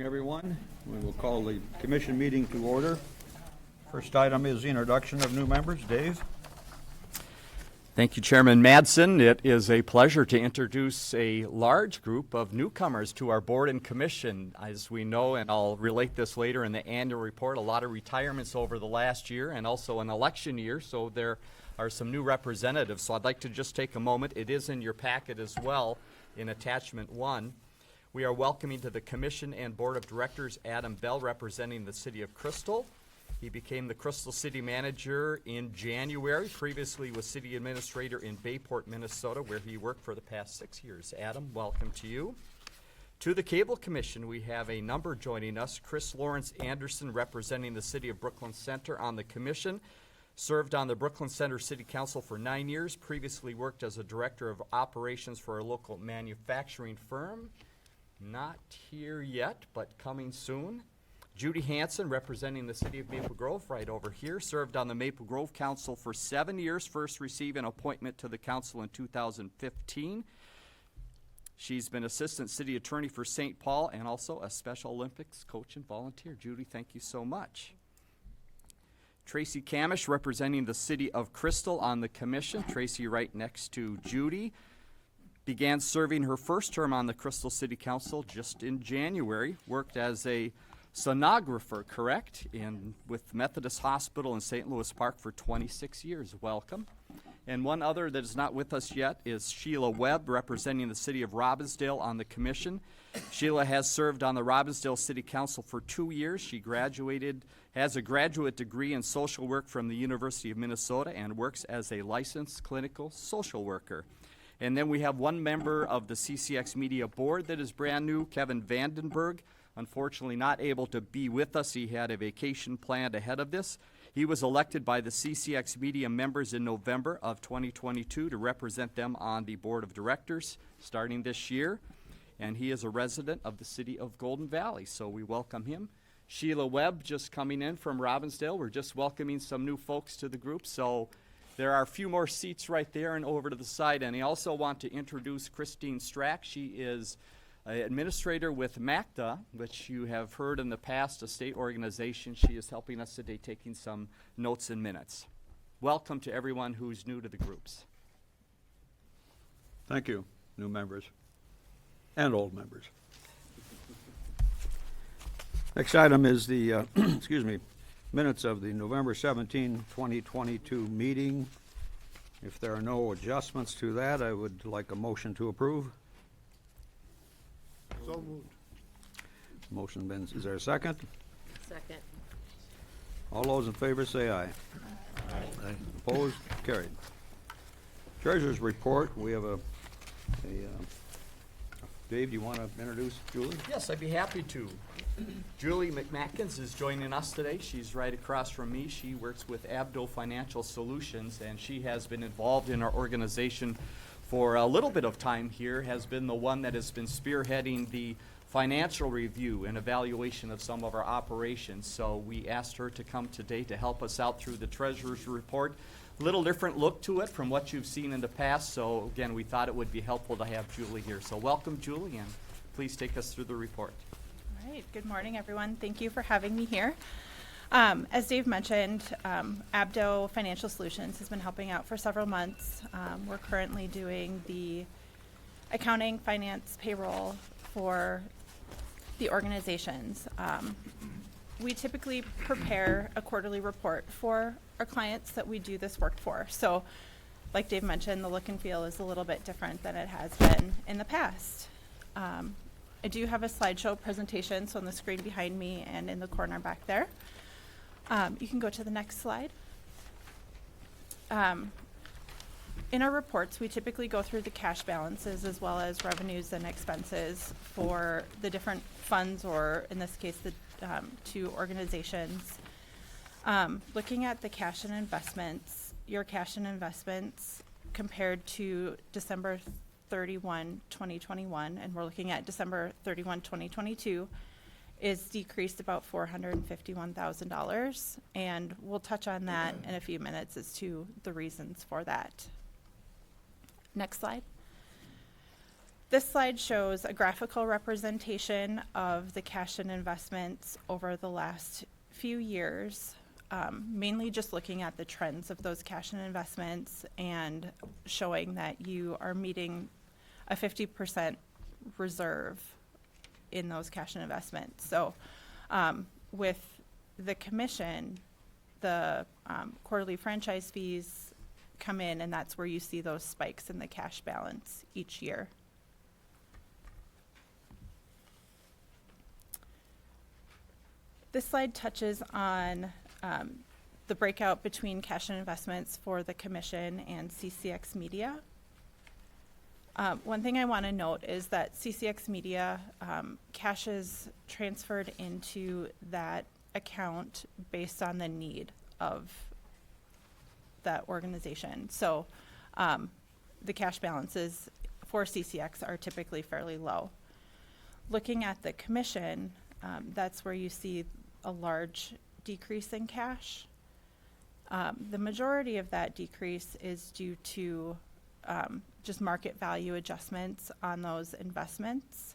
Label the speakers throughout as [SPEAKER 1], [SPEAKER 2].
[SPEAKER 1] Morning, everyone. We will call the commission meeting to order. First item is the introduction of new members. Dave?
[SPEAKER 2] Thank you, Chairman Madsen. It is a pleasure to introduce a large group of newcomers to our board and commission. As we know, and I'll relate this later in the annual report, a lot of retirements over the last year and also an election year, so there are some new representatives. So I'd like to just take a moment. It is in your packet as well in attachment 1. We are welcoming to the commission and board of directors Adam Bell, representing the city of Crystal. He became the Crystal City Manager in January, previously was City Administrator in Bayport, Minnesota, where he worked for the past 6 years. Adam, welcome to you. To the Cable Commission, we have a number joining us. Chris Lawrence Anderson, representing the City of Brooklyn Center on the commission, served on the Brooklyn Center City Council for 9 years, previously worked as a Director of Operations for a local manufacturing firm. Not here yet, but coming soon. Judy Hanson, representing the city of Maple Grove, right over here, served on the Maple Grove Council for 7 years, first received an appointment to the council in 2015. She's been assistant city attorney for St. Paul and also a Special Olympics coach and volunteer. Judy, thank you so much. Tracy Camish, representing the city of Crystal on the commission. Tracy right next to Judy. Began serving her first term on the Crystal City Council just in January. Worked as a sonographer, correct, with Methodist Hospital in St. Louis Park for 26 years. Welcome. And one other that is not with us yet is Sheila Webb, representing the city of Robbinsdale on the commission. Sheila has served on the Robbinsdale City Council for 2 years. She has a graduate degree in social work from the University of Minnesota and works as a licensed clinical social worker. And then we have one member of the CCX Media Board that is brand new, Kevin Vandenberg. Unfortunately not able to be with us. He had a vacation planned ahead of this. He was elected by the CCX Media members in November of 2022 to represent them on the board of directors starting this year. And he is a resident of the city of Golden Valley, so we welcome him. Sheila Webb just coming in from Robbinsdale. We're just welcoming some new folks to the group, so there are a few more seats right there and over to the side. And I also want to introduce Christine Strack. She is an administrator with MACTA, which you have heard in the past, a state organization. She is helping us today, taking some notes and minutes. Welcome to everyone who's new to the groups.
[SPEAKER 1] Thank you, new members and old members. Next item is the minutes of the November 17, 2022 meeting. If there are no adjustments to that, I would like a motion to approve.
[SPEAKER 3] So moved.
[SPEAKER 1] Motion been, is there a second?
[SPEAKER 4] Second.
[SPEAKER 1] All those in favor say aye. Aye. Opposed? Carried. Treasurer's report. We have Dave, do you want to introduce Julie?
[SPEAKER 2] Yes, I'd be happy to. Julie McMackins is joining us today. She's right across from me. She works with Abdo Financial Solutions, and she has been involved in our organization for a little bit of time here, has been the one that has been spearheading the financial review and evaluation of some of our operations. So we asked her to come today to help us out through the treasurer's report. Little different look to it from what you've seen in the past. So again, we thought it would be helpful to have Julie here. So welcome, Julie, and please take us through the report.
[SPEAKER 5] All right, good morning, everyone. Thank you for having me here. As Dave mentioned, Abdo Financial Solutions has been helping out for several months. We're currently doing the accounting, finance, payroll for the organizations. We typically prepare a quarterly report for our clients that we do this work for. So, like Dave mentioned, the look and feel is a little bit different than it has been in the past. I do have a slideshow presentation, so on the screen behind me and in the corner back there. You can go to the next slide. In our reports, we typically go through the cash balances as well as revenues and expenses for the different funds, or in this case, the two organizations. Looking at the cash and investments, your cash and investments compared to December 31, 2021, and we're looking at December 31, 2022, is decreased about $451,000, and we'll touch on that in a few minutes as to the reasons for that. Next slide. This slide shows a graphical representation of the cash and investments over the last few years, mainly just looking at the trends of those cash and investments and showing that you are meeting a 50% reserve in those cash and investments. So with the commission, the quarterly franchise fees come in, and that's where you see those spikes in the cash balance each year. This slide touches on the breakout between cash and investments for the commission and CCX Media. One thing I want to note is that CCX Media cash is transferred into that account based on the need of that organization. So the cash balances for CCX are typically fairly low. Looking at the commission, that's where you see a large decrease in cash. The majority of that decrease is due to just market value adjustments on those investments.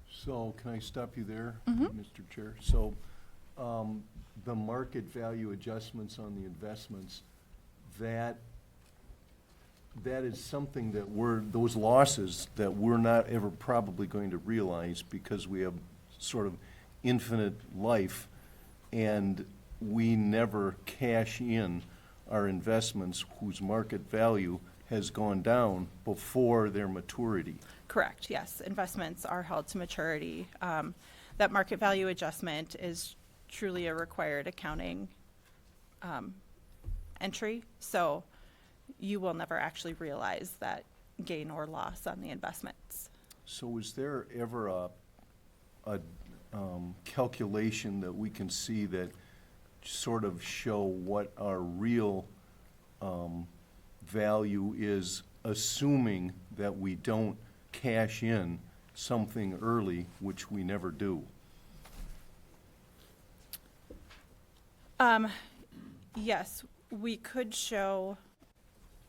[SPEAKER 3] So can I stop you there,
[SPEAKER 5] Mhm.
[SPEAKER 3] Mr. Chair? So the market value adjustments on the investments, that is something that those losses that we're not ever probably going to realize because we have sort of infinite life, and we never cash in our investments whose market value has gone down before their maturity.
[SPEAKER 5] Correct, yes. Investments are held to maturity. That market value adjustment is truly a required accounting entry, so you will never actually realize that gain or loss on the investments.
[SPEAKER 3] So is there ever a calculation that we can see that sort of show what our real value is, assuming that we don't cash in something early, which we never do?
[SPEAKER 5] Yes, we could show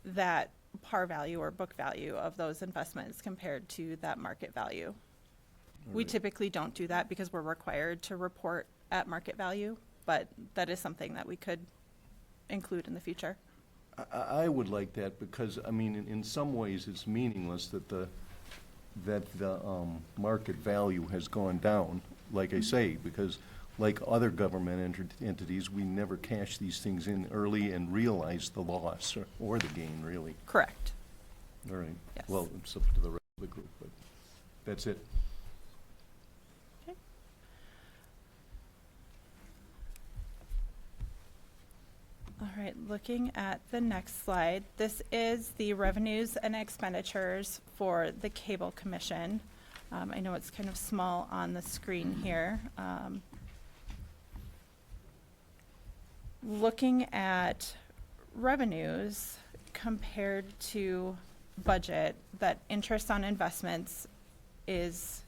[SPEAKER 5] that par value or book value of those investments compared to that market value. We
[SPEAKER 3] Right.
[SPEAKER 5] typically don't do that because we're required to report at market value, but that is something that we could include in the future.
[SPEAKER 3] I would like that because, I mean, in some ways, it's meaningless that the market value has gone down, like I say, because like other government entities, we never cash these things in early and realize the loss or the gain, really.
[SPEAKER 5] Correct.
[SPEAKER 3] All right.
[SPEAKER 5] Yes.
[SPEAKER 3] Well, it's up to the rest of the group, but that's it.
[SPEAKER 5] Okay. All right, looking at the next slide, this is the revenues and expenditures for the Cable Commission. I know it's kind of small on the screen here. Looking at revenues compared to budget, that interest on investments is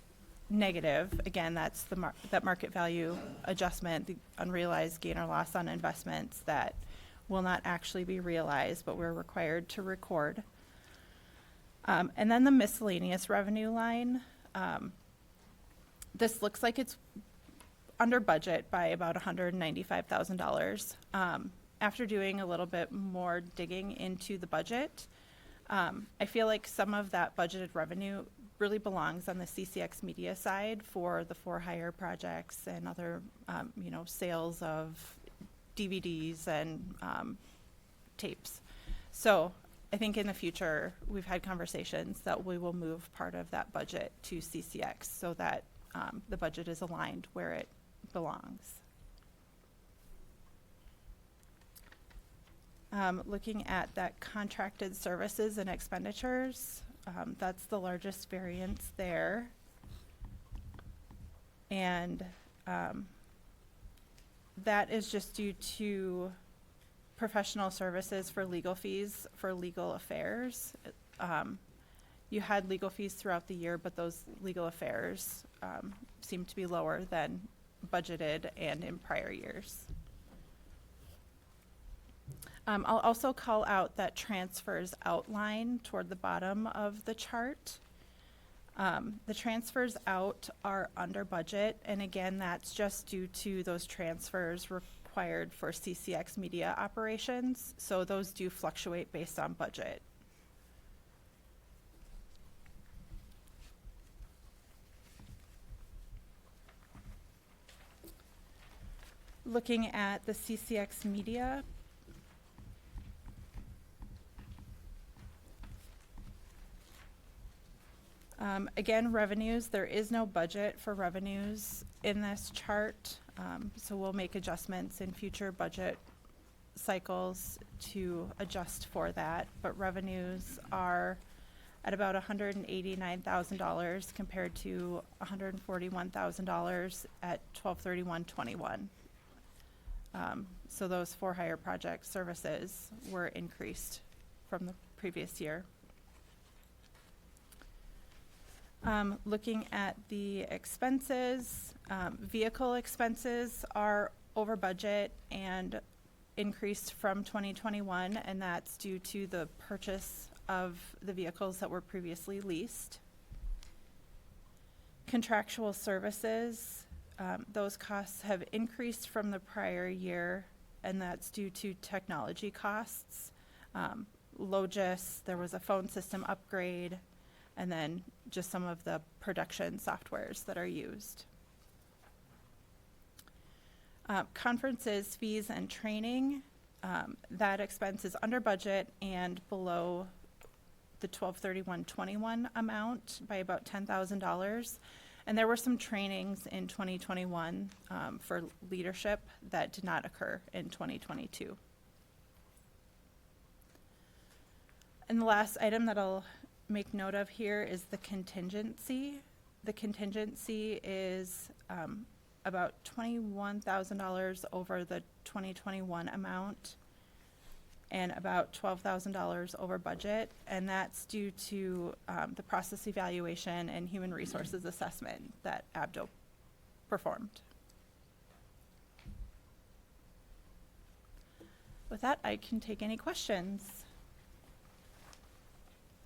[SPEAKER 5] negative. Again, that's that market value adjustment, the unrealized gain or loss on investments that will not actually be realized, but we're required to record. And then the miscellaneous revenue line, this looks like it's under budget by about $195,000. After doing a little bit more digging into the budget, I feel like some of that budgeted revenue really belongs on the CCX Media side for the for-hire projects and other, sales of DVDs and tapes. So I think in the future, we've had conversations that we will move part of that budget to CCX so that the budget is aligned where it belongs. Looking at that contracted services and expenditures, that's the largest variance there. And that is just due to professional services for legal fees for legal affairs. You had legal fees throughout the year, but those legal affairs seem to be lower than budgeted and in prior years. I'll also call out that transfers outline toward the bottom of the chart. The transfers out are under budget, and again, that's just due to those transfers required for CCX media operations, so those do fluctuate based on budget. Looking at the CCX media, again, revenues, there is no budget for revenues in this chart, so we'll make adjustments in future budget cycles to adjust for that, but revenues are at about $189,000 compared to $141,000 at 12/31/21. So those for hire project services were increased from the previous year. Looking at the expenses, vehicle expenses are over budget and increased from 2021, and that's due to the purchase of the vehicles that were previously leased. Contractual services, those costs have increased from the prior year, and that's due to technology costs. Logis, there was a phone system upgrade, and then just some of the production softwares that are used. Conferences, fees, and training, that expense is under budget and below the 12/31/21 amount by about $10,000. And there were some trainings in 2021 for leadership that did not occur in 2022. And the last item that I'll make note of here is the contingency. The contingency is about $21,000 over the 2021 amount and about $12,000 over budget, and that's due to the process evaluation and human resources assessment that ABDO performed. With that, I can take any questions.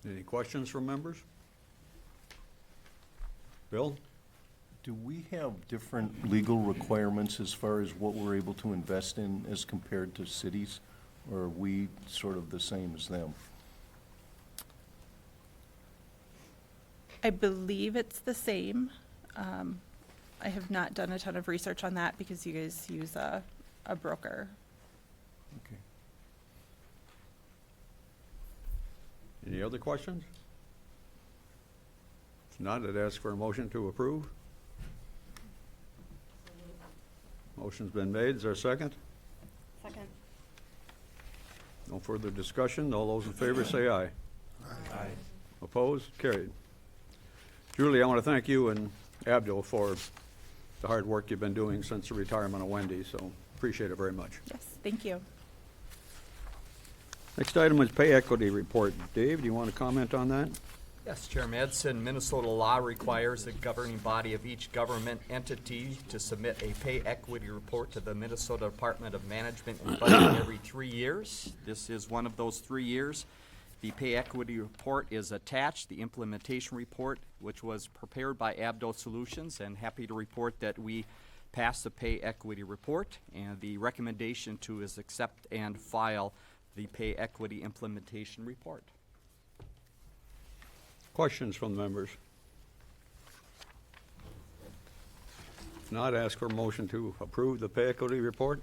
[SPEAKER 1] Any questions from members? Bill?
[SPEAKER 3] Do we have different legal requirements as far as what we're able to invest in as compared to cities? Or are we sort of the same as them?
[SPEAKER 5] I believe it's the same. I have not done a ton of research on that because you guys use a broker.
[SPEAKER 3] Okay.
[SPEAKER 1] Any other questions? If not, I'd ask for a motion to approve. Motion's been made. Is there a second?
[SPEAKER 5] Second.
[SPEAKER 1] No further discussion. All those in favor say aye.
[SPEAKER 3] Aye.
[SPEAKER 1] Opposed? Carried. Julie, I want to thank you and Abdul for the hard work you've been doing since the retirement of Wendy, so appreciate it very much.
[SPEAKER 5] Yes, thank you.
[SPEAKER 1] Next item is pay equity report. Dave, do you want to comment on that?
[SPEAKER 2] Yes, Chair Madsen, Minnesota law requires the governing body of each government entity to submit a pay equity report to the Minnesota Department of Management and Budget every 3 years. This is one of those 3 years. The pay equity report is attached, the implementation report, which was prepared by Abdo Solutions, and happy to report that we passed the pay equity report, and the recommendation to is accept and file the pay equity implementation report.
[SPEAKER 1] Questions from the members? If not, ask for a motion to approve the pay equity report.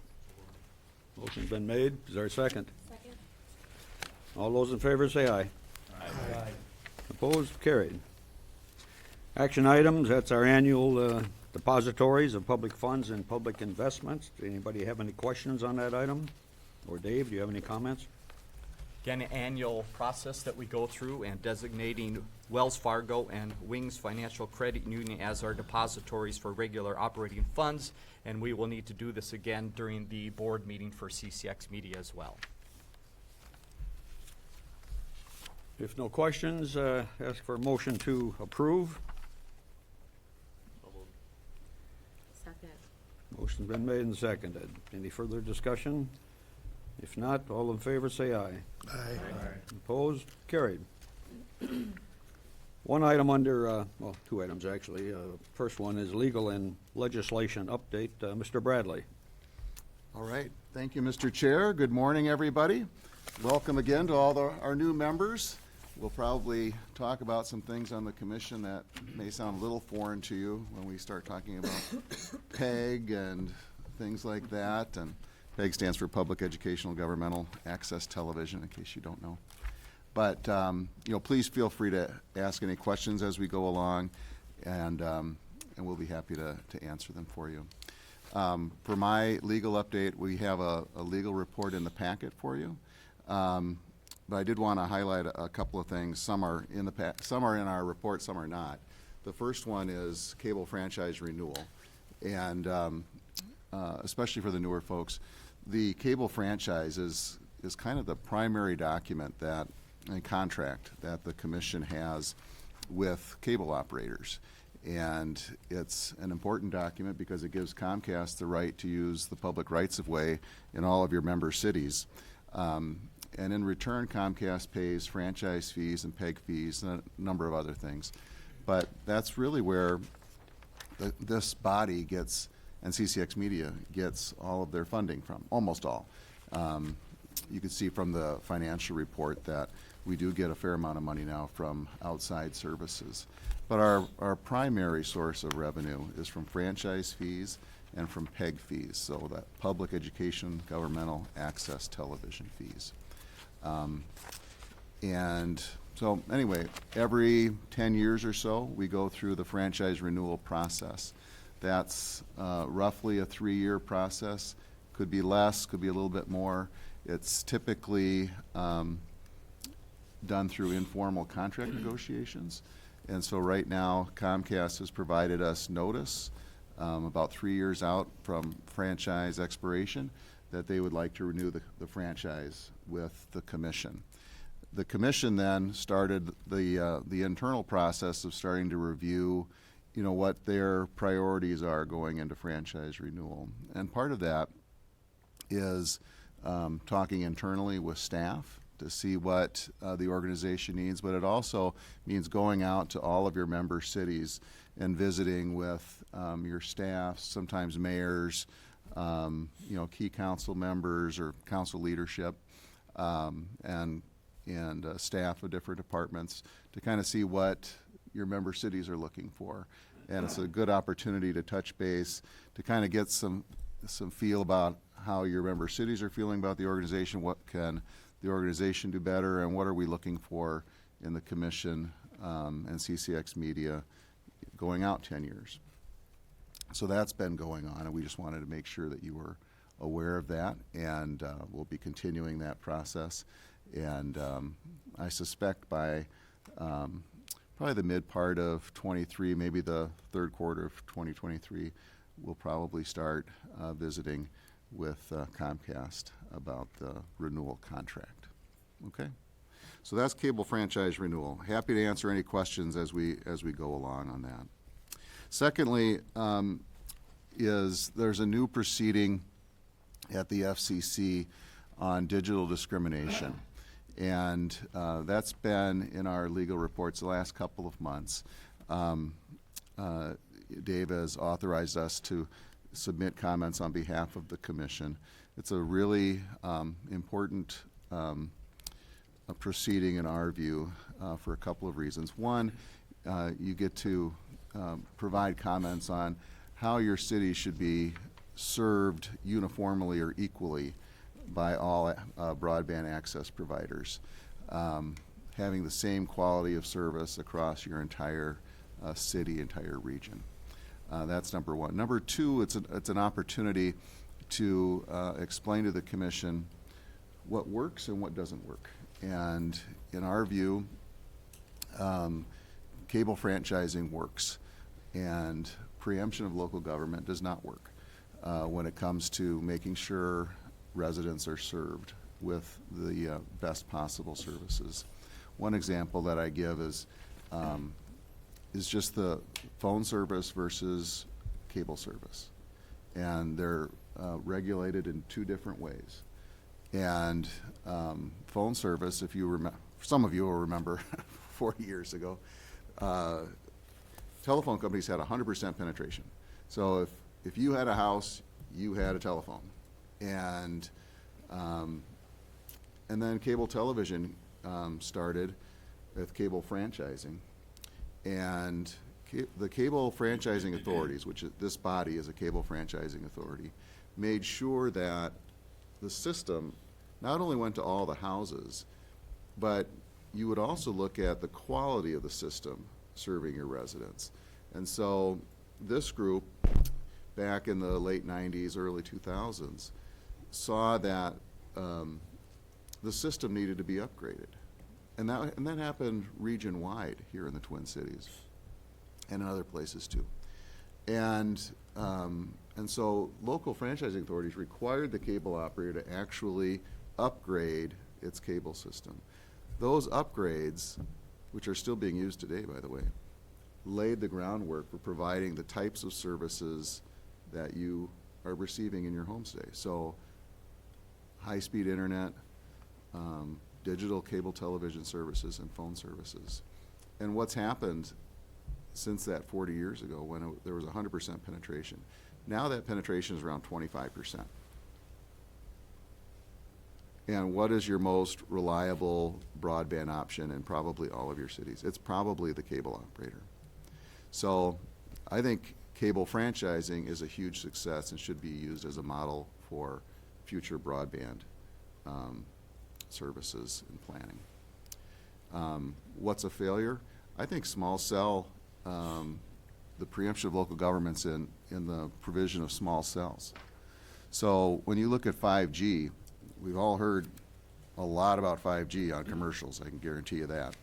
[SPEAKER 1] Motion's been made. Is there a second?
[SPEAKER 5] Second.
[SPEAKER 1] All those in favor say aye.
[SPEAKER 3] Aye.
[SPEAKER 1] Opposed? Carried. Action items, that's our annual depositories of public funds and public investments. Does anybody have any questions on that item? Or Dave, do you have any comments?
[SPEAKER 2] Again, an annual process that we go through and designating Wells Fargo and Wings Financial Credit Union as our depositories for regular operating funds, and we will need to do this again during the board meeting for CCX Media as well.
[SPEAKER 1] If no questions, ask for a motion to approve.
[SPEAKER 4] Second.
[SPEAKER 1] Motion's been made and seconded. Any further discussion? If not, all in favor say aye.
[SPEAKER 4] Aye.
[SPEAKER 1] Opposed? Carried. One item under, well, two items actually. First one is legal and legislation update. Mr. Bradley.
[SPEAKER 6] All right. Thank you, Mr. Chair. Good morning, everybody. Welcome again to all our new members. We'll probably talk about some things on the commission that may sound a little foreign to you when we start talking about PEG and things like that. And PEG stands for Public Educational Governmental Access Television, in case you don't know. But please feel free to ask any questions as we go along, and we'll be happy to answer them for you. For my legal update, we have a legal report in the packet for you. But I did want to highlight a couple of things. Some are in our report, some are not. The first one is cable franchise renewal, and especially for the newer folks, the cable franchise is kind of the primary document and contract that the commission has with cable operators. And it's an important document because it gives Comcast the right to use the public rights-of-way in all of your member cities. And in return, Comcast pays franchise fees and PEG fees and a number of other things. But that's really where this body gets, and CCX Media gets all of their funding from, almost all. You can see from the financial report that we do get a fair amount of money now from outside services. But our primary source of revenue is from franchise fees and from PEG fees, so that public education governmental access television fees. And so anyway, every 10 years or so, we go through the franchise renewal process. That's roughly a 3-year process. Could be less, could be a little bit more. It's typically done through informal contract negotiations. And so right now, Comcast has provided us notice about 3 years out from franchise expiration that they would like to renew the franchise with the commission. The commission then started the internal process of starting to review, what their priorities are going into franchise renewal. And part of that is talking internally with staff to see what the organization needs, but it also means going out to all of your member cities and visiting with your staff, sometimes mayors, key council members or council leadership, and staff of different departments to kind of see what your member cities are looking for. And it's a good opportunity to touch base, to kind of get some feel about how your member cities are feeling about the organization, what can the organization do better, and what are we looking for in the commission and CCX Media going out 10 years. So that's been going on, and we just wanted to make sure that you were aware of that, and we'll be continuing that process. And I suspect by probably the mid part of 23, maybe the third quarter of 2023, we'll probably start visiting with Comcast about the renewal contract. Okay? So that's cable franchise renewal. Happy to answer any questions as we go along on that. Secondly, there's a new proceeding at the FCC on digital discrimination. And that's been in our legal reports the last couple of months. Dave has authorized us to submit comments on behalf of the commission. It's a really important proceeding in our view for a couple of reasons. One, you get to provide comments on how your city should be served uniformly or equally by all broadband access providers, having the same quality of service across your entire city, entire region. That's number one. Number two, it's an opportunity to explain to the commission what works and what doesn't work. And in our view, cable franchising works, and preemption of local government does not work when it comes to making sure residents are served with the best possible services. One example that I give is just the phone service versus cable service. And they're regulated in two different ways. And phone service, if you remember, some of you will remember 40 years ago, telephone companies had 100% penetration. So if you had a house, you had a telephone. And then cable television started with cable franchising. And the cable franchising authorities, which this body is a cable franchising authority, made sure that the system not only went to all the houses, but you would also look at the quality of the system serving your residents. And so this group, back in the late 90s, early 2000s, saw that the system needed to be upgraded. And that happened region-wide here in the Twin Cities and in other places too. And so local franchising authorities required the cable operator to actually upgrade its cable system. Those upgrades, which are still being used today, by the way, laid the groundwork for providing the types of services that you are receiving in your home today. So high-speed internet, digital cable television services, and phone services. And what's happened since that 40 years ago when there was 100% penetration, now that penetration is around 25%. And what is your most reliable broadband option in probably all of your cities? It's probably the cable operator. So I think cable franchising is a huge success and should be used as a model for future broadband services and planning. What's a failure? I think small cell, the preemption of local governments in the provision of small cells. So when you look at 5G, we've all heard a lot about 5G on commercials, I can guarantee you that.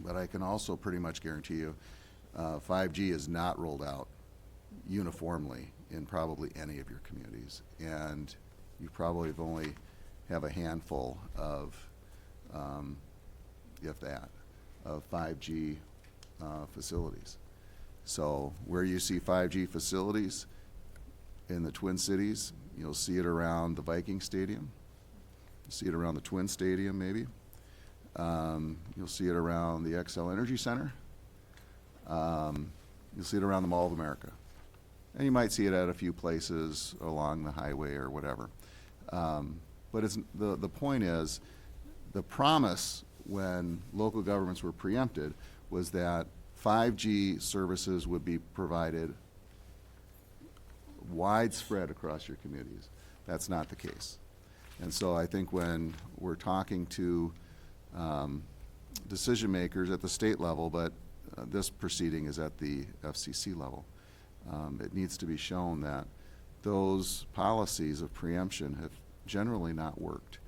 [SPEAKER 6] But I can also pretty much guarantee you 5G is not rolled out uniformly in probably any of your communities. And you probably only have a handful of, if that, of 5G facilities. So where you see 5G facilities in the Twin Cities, you'll see it around the Viking Stadium. You'll see it around the Twin Stadium, maybe. You'll see it around the XL Energy Center. You'll see it around the Mall of America. And you might see it at a few places along the highway or whatever. But the point is, the promise when local governments were preempted was that 5G services would be provided widespread across your communities. That's not the case. And so I think when we're talking to decision makers at the state level, but this proceeding is at the FCC level, it needs to be shown that those policies of preemption have generally not worked.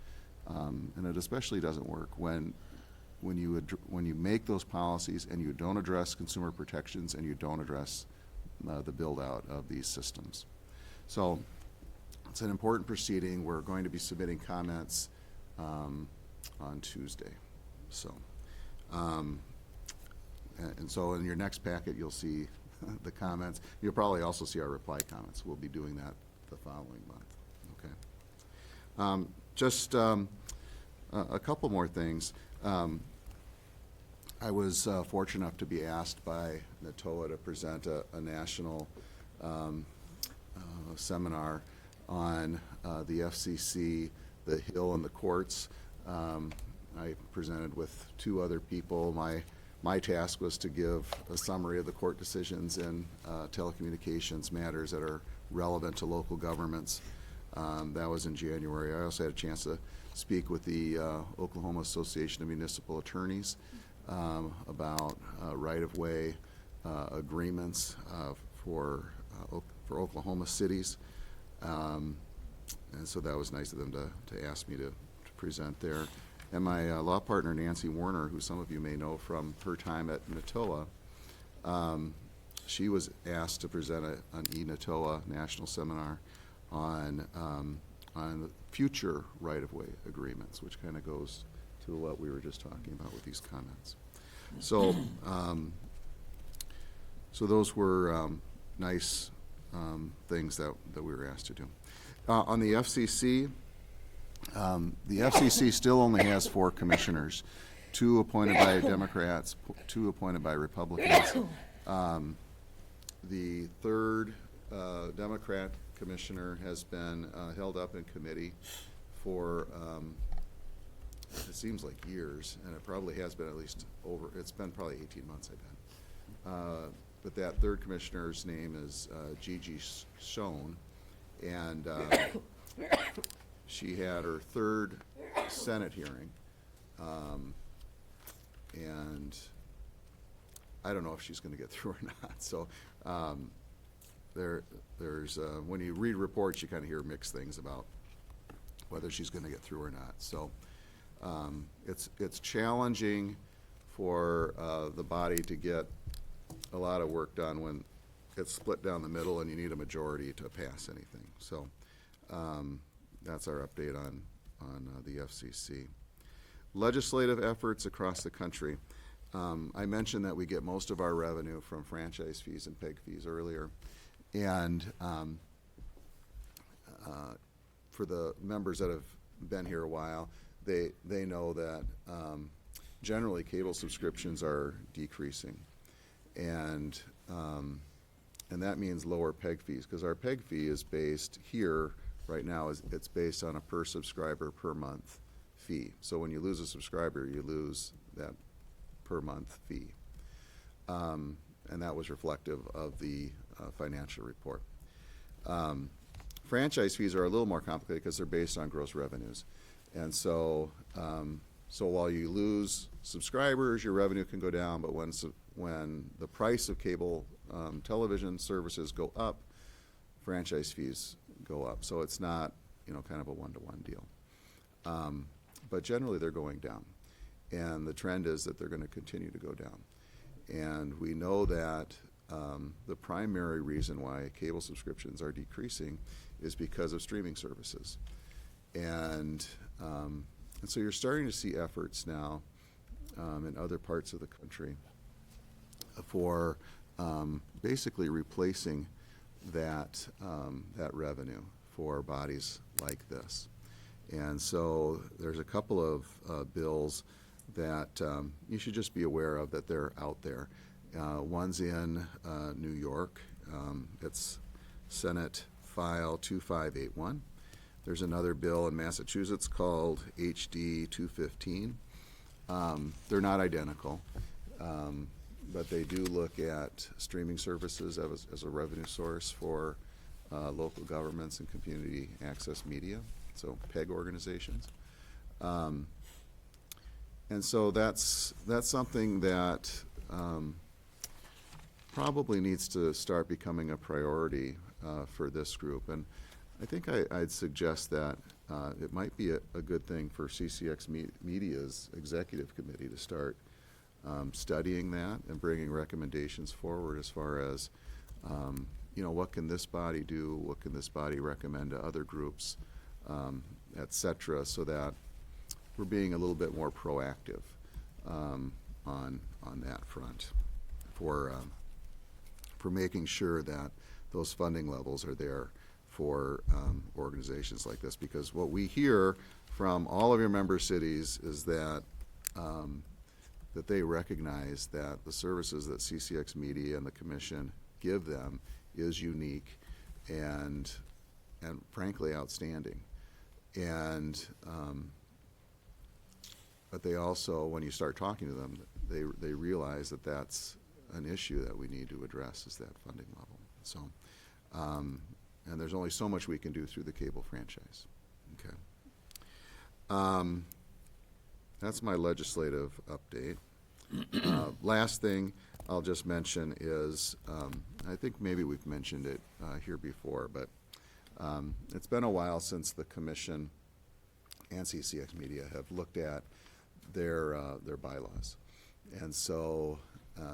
[SPEAKER 6] And it especially doesn't work when you make those policies and you don't address consumer protections and you don't address the build-out of these systems. So it's an important proceeding. We're going to be submitting comments on Tuesday. So, and so in your next packet, you'll see the comments. You'll probably also see our reply comments. We'll be doing that the following month. Okay. Just a couple more things. I was fortunate enough to be asked by NATOA to present a national seminar on the FCC, the Hill, and the courts. I presented with two other people. My task was to give a summary of the court decisions in telecommunications matters that are relevant to local governments. That was in January. I also had a chance to speak with the Oklahoma Association of Municipal Attorneys about right-of-way agreements for Oklahoma cities. And so that was nice of them to ask me to present there. And my law partner, Nancy Warner, who some of you may know from her time at NATOA, she was asked to present an eNATOA national seminar on future right-of-way agreements, which kind of goes to what we were just talking about with these comments. So, so those were nice things that we were asked to do. On the FCC, The FCC still only has 4 commissioners, 2 appointed by Democrats, 2 appointed by Republicans. The third Democrat commissioner has been held up in committee for, it seems like years, and it probably has been at least it's been probably 18 months, I bet. But that third commissioner's name is Gigi Schoen, and she had her third Senate hearing, and I don't know if she's going to get through or not. So there's when you read reports, you kind of hear mixed things about whether she's going to get through or not. So it's challenging for the body to get a lot of work done when it's split down the middle and you need a majority to pass anything. So that's our update on the FCC. Legislative efforts across the country. I mentioned that we get most of our revenue from franchise fees and PEG fees earlier. And for the members that have been here a while, they know that generally cable subscriptions are decreasing. And that means lower PEG fees, because our PEG fee is based here right now, it's based on a per subscriber per month fee. So when you lose a subscriber, you lose that per month fee. And that was reflective of the financial report. Franchise fees are a little more complicated because they're based on gross revenues. And so while you lose subscribers, your revenue can go down, but when the price of cable television services go up, franchise fees go up. So it's not, kind of a one-to-one deal. But generally they're going down. And the trend is that they're going to continue to go down. And we know that the primary reason why cable subscriptions are decreasing is because of streaming services. And so you're starting to see efforts now in other parts of the country for basically replacing that revenue for bodies like this. And so there's a couple of bills that you should just be aware of, that they're out there. One's in New York. It's Senate File 2581. There's another bill in Massachusetts called HD 215. They're not identical, but they do look at streaming services as a revenue source for local governments and community access media, so PEG organizations. And so that's something that probably needs to start becoming a priority for this group. And I think I'd suggest that it might be a good thing for CCX Media's executive committee to start studying that and bringing recommendations forward as far as, what can this body do, what can this body recommend to other groups, et cetera, so that we're being a little bit more proactive on that front for making sure that those funding levels are there for organizations like this. Because what we hear from all of your member cities is that that they recognize that the services that CCX Media and the Commission give them is unique and frankly outstanding. And but they also, when you start talking to them, they realize that that's an issue that we need to address, is that funding level. So, and there's only so much we can do through the cable franchise. Okay. That's my legislative update. Last thing I'll just mention is, I think maybe we've mentioned it here before, but it's been a while since the Commission and CCX Media have looked at their bylaws. And so,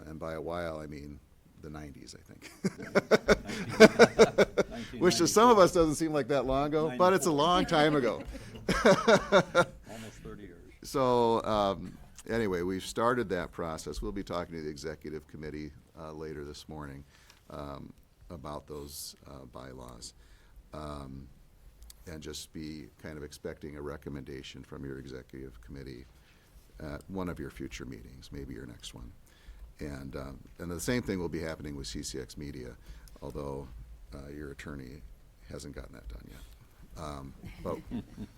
[SPEAKER 6] and by a while, I mean the 90s, I think. Which to some of us doesn't seem like that long ago, but it's a long time ago.
[SPEAKER 1] Almost 30 years.
[SPEAKER 6] So anyway, we've started that process. We'll be talking to the executive committee later this morning about those bylaws. and just be kind of expecting a recommendation from your executive committee at one of your future meetings, maybe your next one. And the same thing will be happening with CCX Media, although your attorney hasn't gotten that done yet.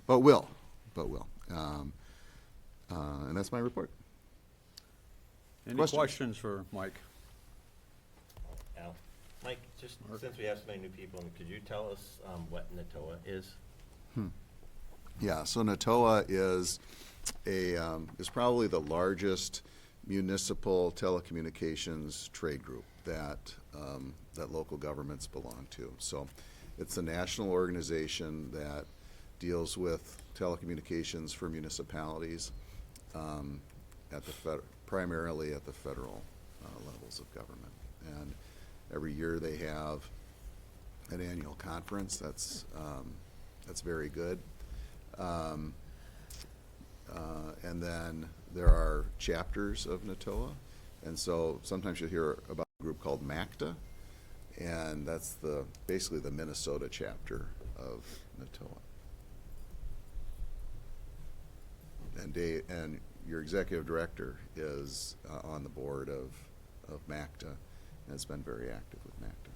[SPEAKER 6] But will. And that's my report.
[SPEAKER 1] Any
[SPEAKER 6] Questions?
[SPEAKER 1] questions for Mike?
[SPEAKER 4] Al, Mike, just since we have so many new people, could you tell us what NATOA is?
[SPEAKER 6] Yeah, so NATOA is probably the largest municipal telecommunications trade group that local governments belong to. So it's a national organization that deals with telecommunications for municipalities primarily at the federal levels of government. And every year they have an annual conference. That's very good. And then there are chapters of NATOA. And so sometimes you'll hear about a group called MACTA, and that's basically the Minnesota chapter of NATOA. And your executive director is on the board of MACTA, and has been very active with MACTA.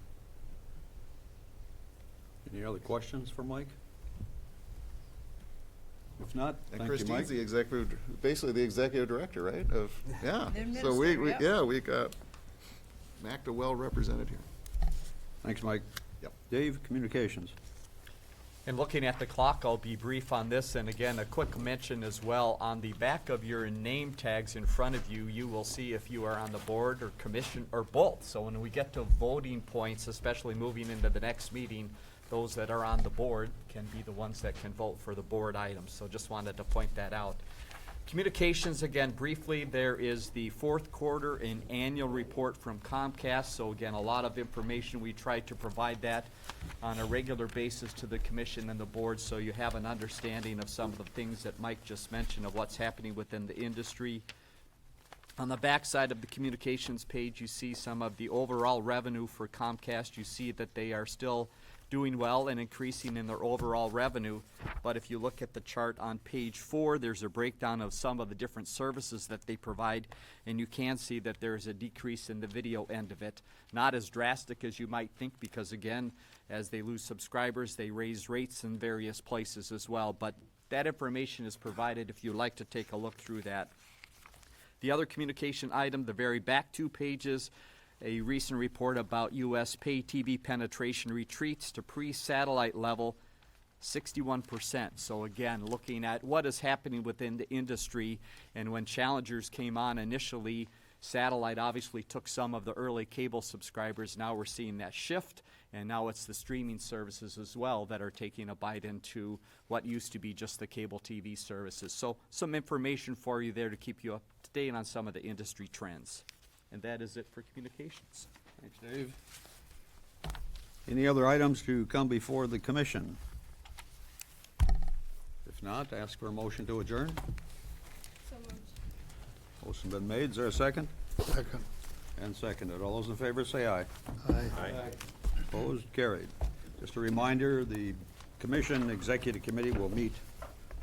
[SPEAKER 1] Any other questions for Mike? If not,
[SPEAKER 6] And
[SPEAKER 1] thank you, Mike.
[SPEAKER 6] Christine's basically the executive director, right? Yeah.
[SPEAKER 7] The
[SPEAKER 6] So we
[SPEAKER 7] administrator,
[SPEAKER 6] got MACTA well represented here.
[SPEAKER 1] Thanks, Mike.
[SPEAKER 6] Yep.
[SPEAKER 1] Dave, communications.
[SPEAKER 2] And looking at the clock, I'll be brief on this. And again, a quick mention as well, on the back of your name tags in front of you, you will see if you are on the board or commission or both. So when we get to voting points, especially moving into the next meeting, those that are on the board can be the ones that can vote for the board items. So just wanted to point that out. Communications, again, briefly, there is the fourth quarter and annual report from Comcast. So again, a lot of information. We try to provide that on a regular basis to the commission and the board, so you have an understanding of some of the things that Mike just mentioned of what's happening within the industry. On the back side of the communications page, you see some of the overall revenue for Comcast. You see that they are still doing well and increasing in their overall revenue. But if you look at the chart on page 4, there's a breakdown of some of the different services that they provide, and you can see that there's a decrease in the video end of it. Not as drastic as you might think, because again, as they lose subscribers, they raise rates in various places as well. But that information is provided if you'd like to take a look through that. The other communication item, the very back 2 pages, a recent report about U.S. pay TV penetration retreats to pre-satellite level, 61%. So again, looking at what is happening within the industry, and when challengers came on initially, satellite obviously took some of the early cable subscribers. Now we're seeing that shift, and now it's the streaming services as well that are taking a bite into what used to be just the cable TV services. So some information for you there to keep you up to date on some of the industry trends. And that is it for communications.
[SPEAKER 1] Thanks, Dave. Any other items to come before the commission? If not, ask for a motion to adjourn.
[SPEAKER 7] So moved.
[SPEAKER 1] Motion been made. Is there a second?
[SPEAKER 8] Second.
[SPEAKER 1] And seconded. All those in favor say aye.
[SPEAKER 8] Aye.
[SPEAKER 1] Opposed? Carried. Just a reminder, the commission executive committee will meet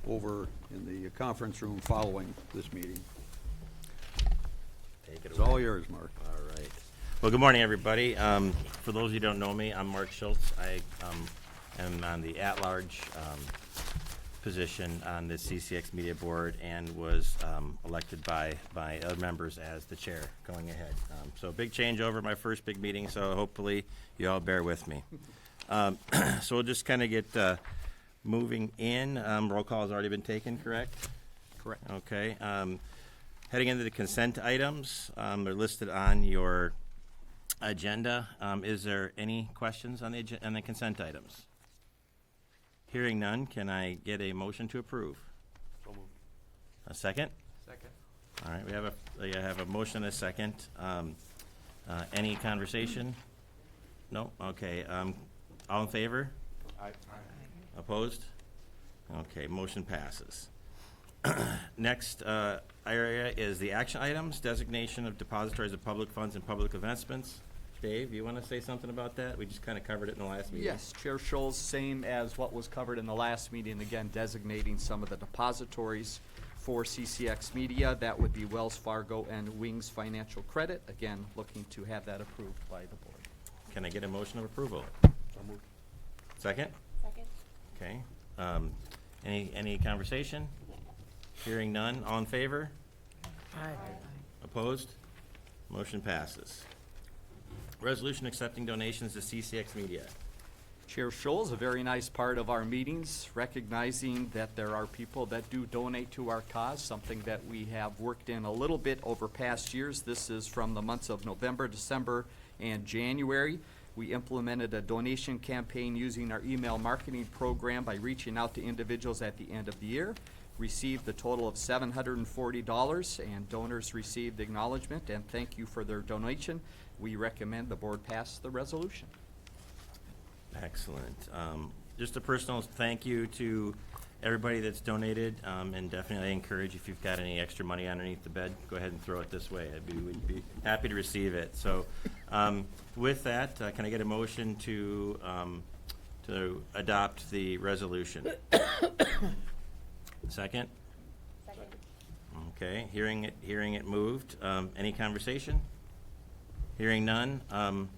[SPEAKER 1] over in the conference room following this meeting.
[SPEAKER 4] Take it
[SPEAKER 1] It's
[SPEAKER 4] away.
[SPEAKER 1] all yours, Mark.
[SPEAKER 4] All right. Well, good morning, everybody. For those of you who don't know me, I'm Mark Schultz. I am on the at-large position on the CCX Media Board and was elected by other members as the chair going ahead. So big changeover, my first big meeting, so hopefully you all bear with me. So we'll just kind of get moving in. Roll call has already been taken, correct?
[SPEAKER 2] Correct.
[SPEAKER 4] Okay. Heading into the consent items, they're listed on your agenda. Is there any questions on the consent items? Hearing none, can I get a motion to approve?
[SPEAKER 2] So moved.
[SPEAKER 4] A second?
[SPEAKER 2] Second.
[SPEAKER 4] All right, we have a motion and a second. Any conversation? No? Okay. All in favor?
[SPEAKER 2] Aye.
[SPEAKER 4] Opposed? Okay, motion passes. Next area is the action items, designation of depositories of public funds and public investments. Dave, you want to say something about that? We just kind of covered it in the last meeting.
[SPEAKER 2] Yes, Chair Scholes, same as what was covered in the last meeting, again designating some of the depositories for CCX Media. That would be Wells Fargo and Wings Financial Credit. Again, looking to have that approved by the board.
[SPEAKER 4] Can I get a motion of approval? Second?
[SPEAKER 5] Second.
[SPEAKER 4] Okay. Any conversation? Hearing none. All in favor?
[SPEAKER 7] Aye.
[SPEAKER 4] Opposed? Motion passes. Resolution accepting donations to CCX Media.
[SPEAKER 2] Chair Scholes, a very nice part of our meetings, recognizing that there are people that do donate to our cause, something that we have worked in a little bit over past years. This is from the months of November, December, and January. We implemented a donation campaign using our email marketing program by reaching out to individuals at the end of the year. Received a total of $740, and donors received acknowledgement and thank you for their donation. We recommend the board pass the resolution.
[SPEAKER 4] Excellent. Just a personal thank you to everybody that's donated, and definitely I encourage if you've got any extra money underneath the bed, go ahead and throw it this way. We'd be happy to receive it. So with that, can I get a motion to adopt the resolution? Second?
[SPEAKER 5] Second.
[SPEAKER 4] Okay, hearing it moved. Any conversation? Hearing none.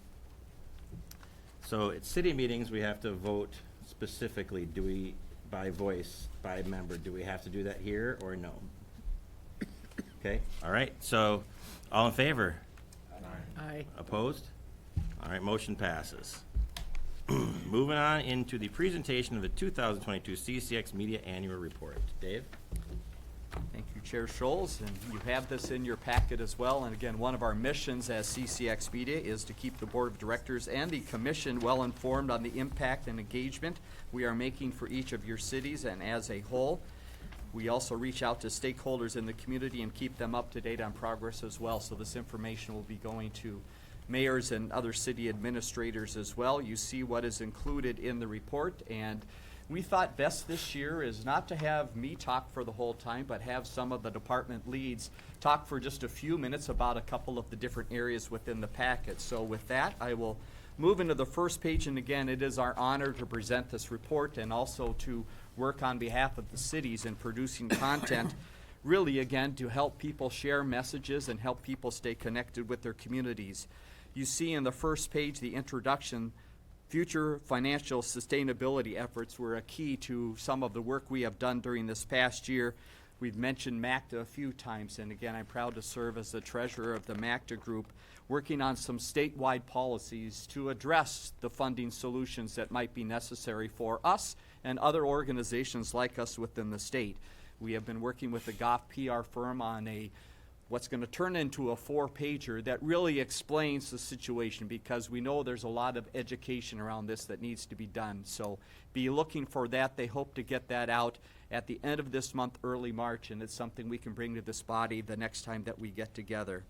[SPEAKER 4] So at city meetings, we have to vote specifically. Do we, by voice, by member, do we have to do that here or no? Okay, all right, so all in favor?
[SPEAKER 7] Aye.
[SPEAKER 4] Opposed? All right, motion passes. Moving on into the presentation of the 2022 CCX Media Annual Report. Dave?
[SPEAKER 2] Thank you, Chair Scholes, and you have this in your packet as well. And again, one of our missions as CCX Media is to keep the Board of Directors and the Commission well informed on the impact and engagement we are making for each of your cities and as a whole. We also reach out to stakeholders in the community and keep them up to date on progress as well. So this information will be going to mayors and other city administrators as well. You see what is included in the report, and we thought best this year is not to have me talk for the whole time, but have some of the department leads talk for just a few minutes about a couple of the different areas within the packet. So with that, I will move into the first page, and again, it is our honor to present this report and also to work on behalf of the cities in producing content, really again to help people share messages and help people stay connected with their communities. You see in the first page the introduction. Future financial sustainability efforts were a key to some of the work we have done during this past year. We've mentioned MACTA a few times, and again, I'm proud to serve as the treasurer of the MACTA group, working on some statewide policies to address the funding solutions that might be necessary for us and other organizations like us within the state. We have been working with the Goff PR firm on what's going to turn into a 4-pager that really explains the situation, because we know there's a lot of education around this that needs to be done. So be looking for that. They hope to get that out at the end of this month, early March, and it's something we can bring to this body the next time that we get together.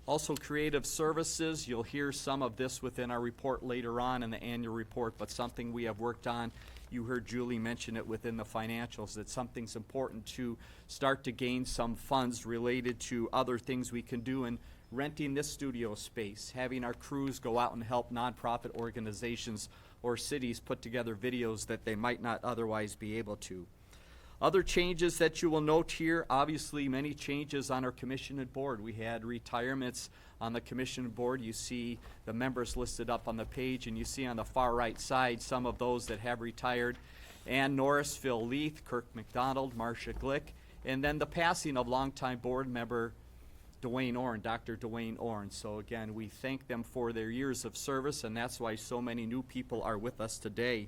[SPEAKER 2] Also, creative services, you'll hear some of this within our report later on in the annual report, but something we have worked on. You heard Julie mention it within the financials, that something's important to start to gain some funds related to other things we can do in renting this studio space, having our crews go out and help nonprofit organizations or cities put together videos that they might not otherwise be able to. Other changes that you will note here, obviously many changes on our commission and board. We had retirements on the commission and board. You see the members listed up on the page, and you see on the far right side some of those that have retired. Ann Norris, Phil Leith, Kirk McDonald, Marcia Glick, and then the passing of longtime board member Dwayne Orn, Dr. Dwayne Orn. So again, we thank them for their years of service, and that's why so many new people are with us today.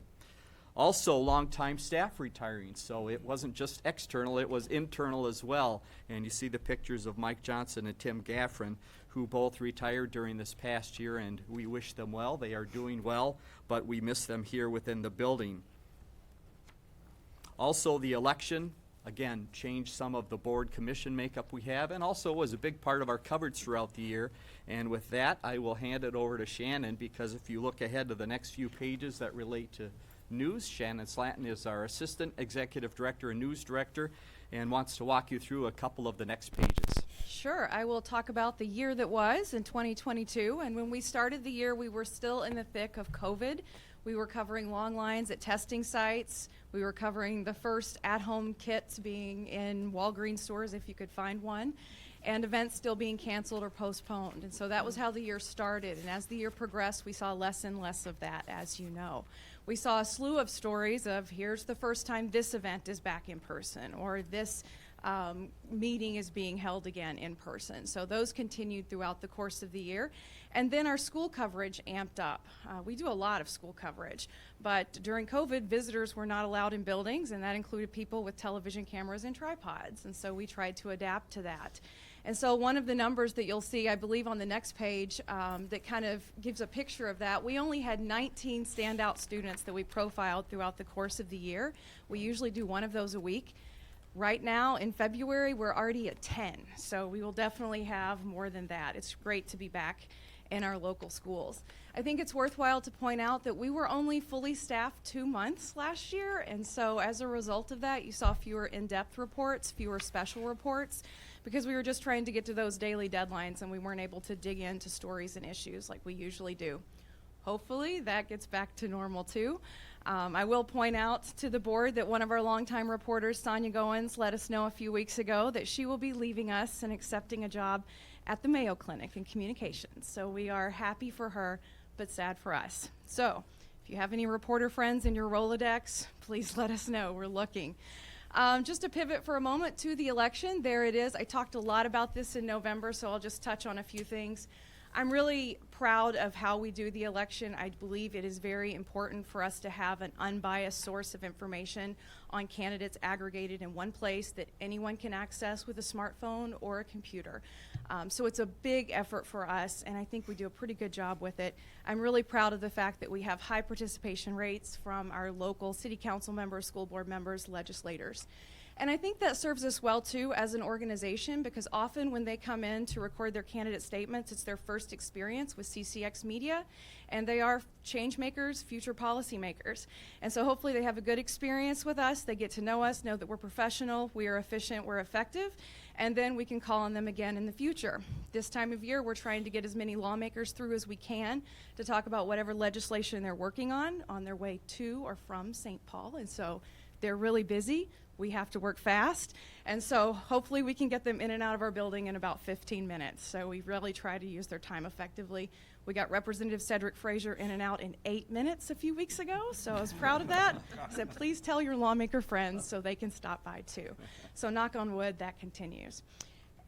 [SPEAKER 2] Also, longtime staff retiring, so it wasn't just external, it was internal as well. And you see the pictures of Mike Johnson and Tim Gaffron, who both retired during this past year, and we wish them well. They are doing well, but we miss them here within the building. Also, the election, again, changed some of the board commission makeup we have, and also was a big part of our coverage throughout the year. And with that, I will hand it over to Shannon, because if you look ahead to the next few pages that relate to news, Shannon Slatton is our Assistant Executive Director and News Director, and wants to walk you through a couple of the next pages.
[SPEAKER 8] Sure. I will talk about the year that was in 2022. And when we started the year, we were still in the thick of COVID. We were covering long lines at testing sites. We were covering the first at-home kits being in Walgreens stores, if you could find one, and events still being canceled or postponed. And so that was how the year started. And as the year progressed, we saw less and less of that, as you know. We saw a slew of stories of here's the first time this event is back in person, or this meeting is being held again in person. So those continued throughout the course of the year. And then our school coverage amped up. We do a lot of school coverage, but during COVID, visitors were not allowed in buildings, and that included people with television cameras and tripods. And so we tried to adapt to that. And so one of the numbers that you'll see, I believe on the next page, that kind of gives a picture of that, we only had 19 standout students that we profiled throughout the course of the year. We usually do one of those a week. Right now, in February, we're already at 10, so we will definitely have more than that. It's great to be back in our local schools. I think it's worthwhile to point out that we were only fully staffed 2 months last year, and so as a result of that, you saw fewer in-depth reports, fewer special reports, because we were just trying to get to those daily deadlines and we weren't able to dig into stories and issues like we usually do. Hopefully that gets back to normal too. I will point out to the board that one of our longtime reporters, Sonia Goins, let us know a few weeks ago that she will be leaving us and accepting a job at the Mayo Clinic in communications. So we are happy for her, but sad for us. So if you have any reporter friends in your Rolodex, please let us know. We're looking. Just to pivot for a moment to the election, there it is. I talked a lot about this in November, so I'll just touch on a few things. I'm really proud of how we do the election. I believe it is very important for us to have an unbiased source of information on candidates aggregated in one place that anyone can access with a smartphone or a computer. So it's a big effort for us, and I think we do a pretty good job with it. I'm really proud of the fact that we have high participation rates from our local city council members, school board members, legislators. And I think that serves us well, too, as an organization, because often when they come in to record their candidate statements, it's their first experience with CCX media, and they are change makers, future policy makers. And so hopefully they have a good experience with us. They get to know us, know that we're professional, we are efficient, we're effective, and then we can call on them again in the future. This time of year, we're trying to get as many lawmakers through as we can to talk about whatever legislation they're working on their way to or from St. Paul. And so they're really busy. We have to work fast, and so hopefully we can get them in and out of our building in about 15 minutes. So we really try to use their time effectively. We got Representative Cedric Frazier in and out in 8 minutes a few weeks ago, so I was proud of that. I said, please tell your lawmaker friends so they can stop by too. So knock on wood, that continues.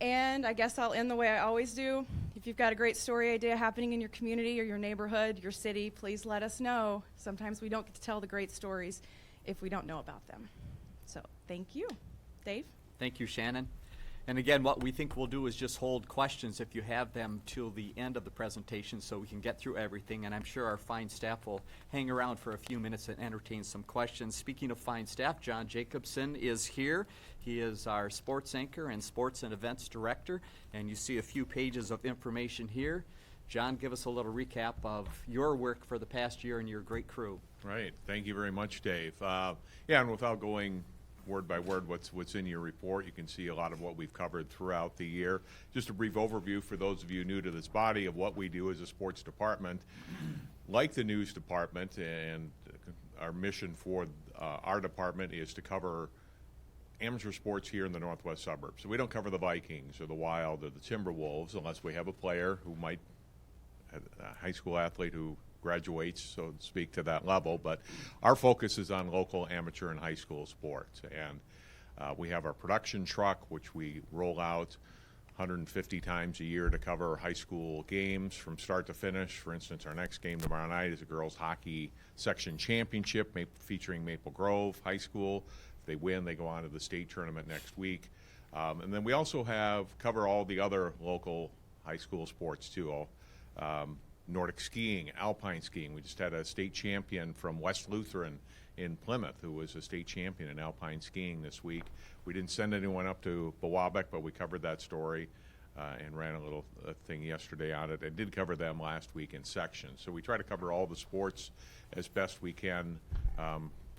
[SPEAKER 8] And I guess I'll end the way I always do. If you've got a great story idea happening in your community or your neighborhood, your city, please let us know. Sometimes we don't get to tell the great stories if we don't know about them. So thank you. Dave?
[SPEAKER 2] Thank you, Shannon. And again, what we think we'll do is just hold questions if you have them till the end of the presentation so we can get through everything. And I'm sure our fine staff will hang around for a few minutes and entertain some questions. Speaking of fine staff, John Jacobson is here. He is our sports anchor and sports and events director. And you see a few pages of information here. John, give us a little recap of your work for the past year and your great crew.
[SPEAKER 9] Right. Thank you very much, Dave. Yeah, and without going word by word what's in your report, you can see a lot of what we've covered throughout the year. Just a brief overview for those of you new to this body of what we do as a sports department. Like the news department, and our mission for our department is to cover amateur sports here in the northwest suburbs. So we don't cover the Vikings or the Wild or the Timberwolves unless we have a player who might, a high school athlete who graduates, so to speak, to that level. But our focus is on local amateur and high school sports. And we have our production truck, which we roll out 150 times a year to cover high school games from start to finish. For instance, our next game tomorrow night is a girls hockey section championship featuring Maple Grove High School. If they win, they go on to the state tournament next week. And then we also cover all the other local high school sports too. Nordic skiing, alpine skiing. We just had a state champion from West Lutheran in Plymouth who was a state champion in alpine skiing this week. We didn't send anyone up to Bowabec, but we covered that story and ran a little thing yesterday on it. And did cover them last week in sections. So we try to cover all the sports as best we can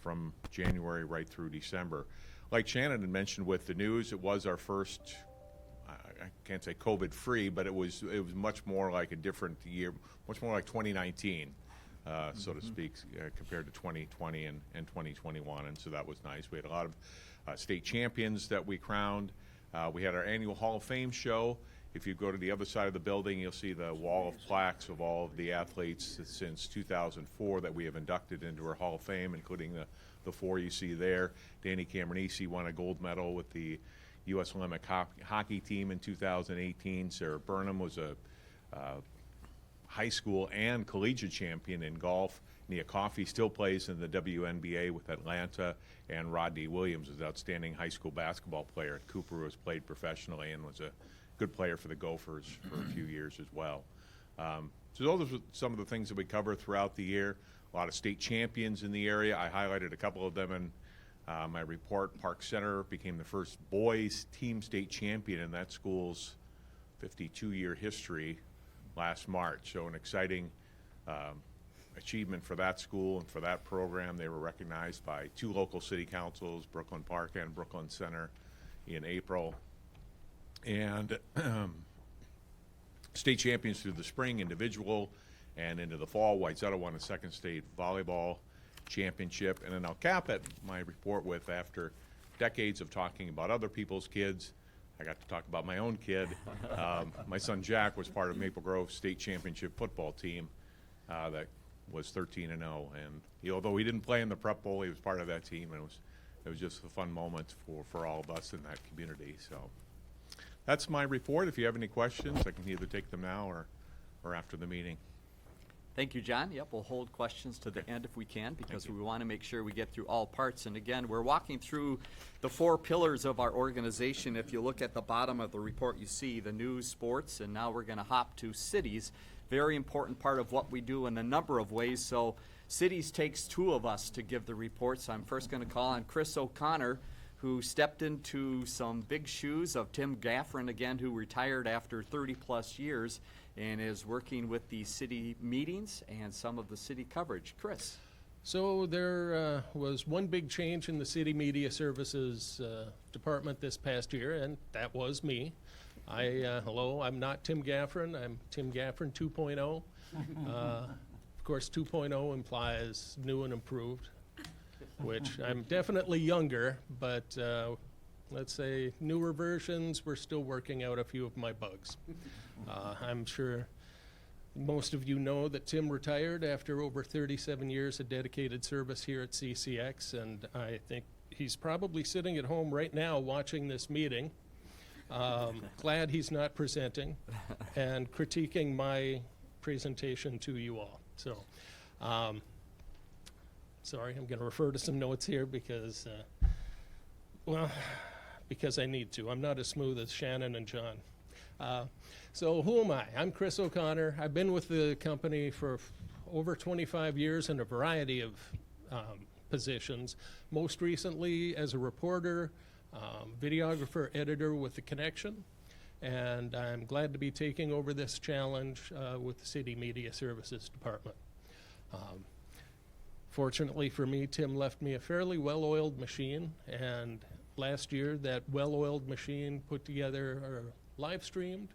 [SPEAKER 9] from January right through December. Like Shannon had mentioned with the news, it was our first, can't say COVID-free, but it was much more like a different year, much more like 2019, so to speak, compared to 2020 and 2021, and so that was nice. We had a lot of state champions that we crowned. We had our annual Hall of Fame show. If you go to the other side of the building, you'll see the wall of plaques of all of the athletes since 2004 that we have inducted into our Hall of Fame, including the four you see there. Danny Cameronese won a gold medal with the U.S. Olympic hockey team in 2018. Sarah Burnham was a high school and collegiate champion in golf. Nia Coffey still plays in the WNBA with Atlanta, and Rodney Williams is an outstanding high school basketball player at Cooper, who has played professionally and was a good player for the Gophers for a few years as well. So those are some of the things that we cover throughout the year. A lot of state champions in the area. I highlighted a couple of them in my report. Park Center became the first boys team state champion in that school's 52-year history last March. So an exciting achievement for that school and for that program. They were recognized by two local city councils, Brooklyn Park and Brooklyn Center, in April. And state champions through the spring, individual, and into the fall. Wayzata won a second state volleyball championship. And then I'll cap it, my report, with, after decades of talking about other people's kids, I got to talk about my own kid. My son Jack was part of Maple Grove State Championship football team that was 13-0. And although he didn't play in the prep bowl, he was part of that team, and it was just a fun moment for all of us in that community. So that's my report. If you have any questions, I can either take them now or after the meeting.
[SPEAKER 2] Thank you, John. Yep, we'll hold questions to the end if we can, because we want to make sure we get through all parts. And again, we're walking through the four pillars of our organization. If you look at the bottom of the report, you see the news, sports, and now we're going to hop to cities. Very important part of what we do in a number of ways. So cities takes two of us to give the reports. I'm first going to call on Chris O'Connor, who stepped into some big shoes of Tim Gaffron, again, who retired after 30-plus years and is working with the city meetings and some of the city coverage. Chris.
[SPEAKER 10] So there was one big change in the city media services department this past year, and that was me. Hello, I'm not Tim Gaffron. I'm Tim Gaffron 2.0. Of course, 2.0 implies new and improved, which I'm definitely younger, but let's say newer versions, we're still working out a few of my bugs. I'm sure most of you know that Tim retired after over 37 years of dedicated service here at CCX, and I think he's probably sitting at home right now watching this meeting. Glad he's not presenting and critiquing my presentation to you all. So, sorry, I'm going to refer to some notes here because, because I need to. I'm not as smooth as Shannon and John. So who am I? I'm Chris O'Connor. I've been with the company for over 25 years in a variety of positions. Most recently as a reporter, videographer, editor with The Connection. And I'm glad to be taking over this challenge with the City Media Services Department. Fortunately for me, Tim left me a fairly well-oiled machine, and last year that well-oiled machine put together or live-streamed,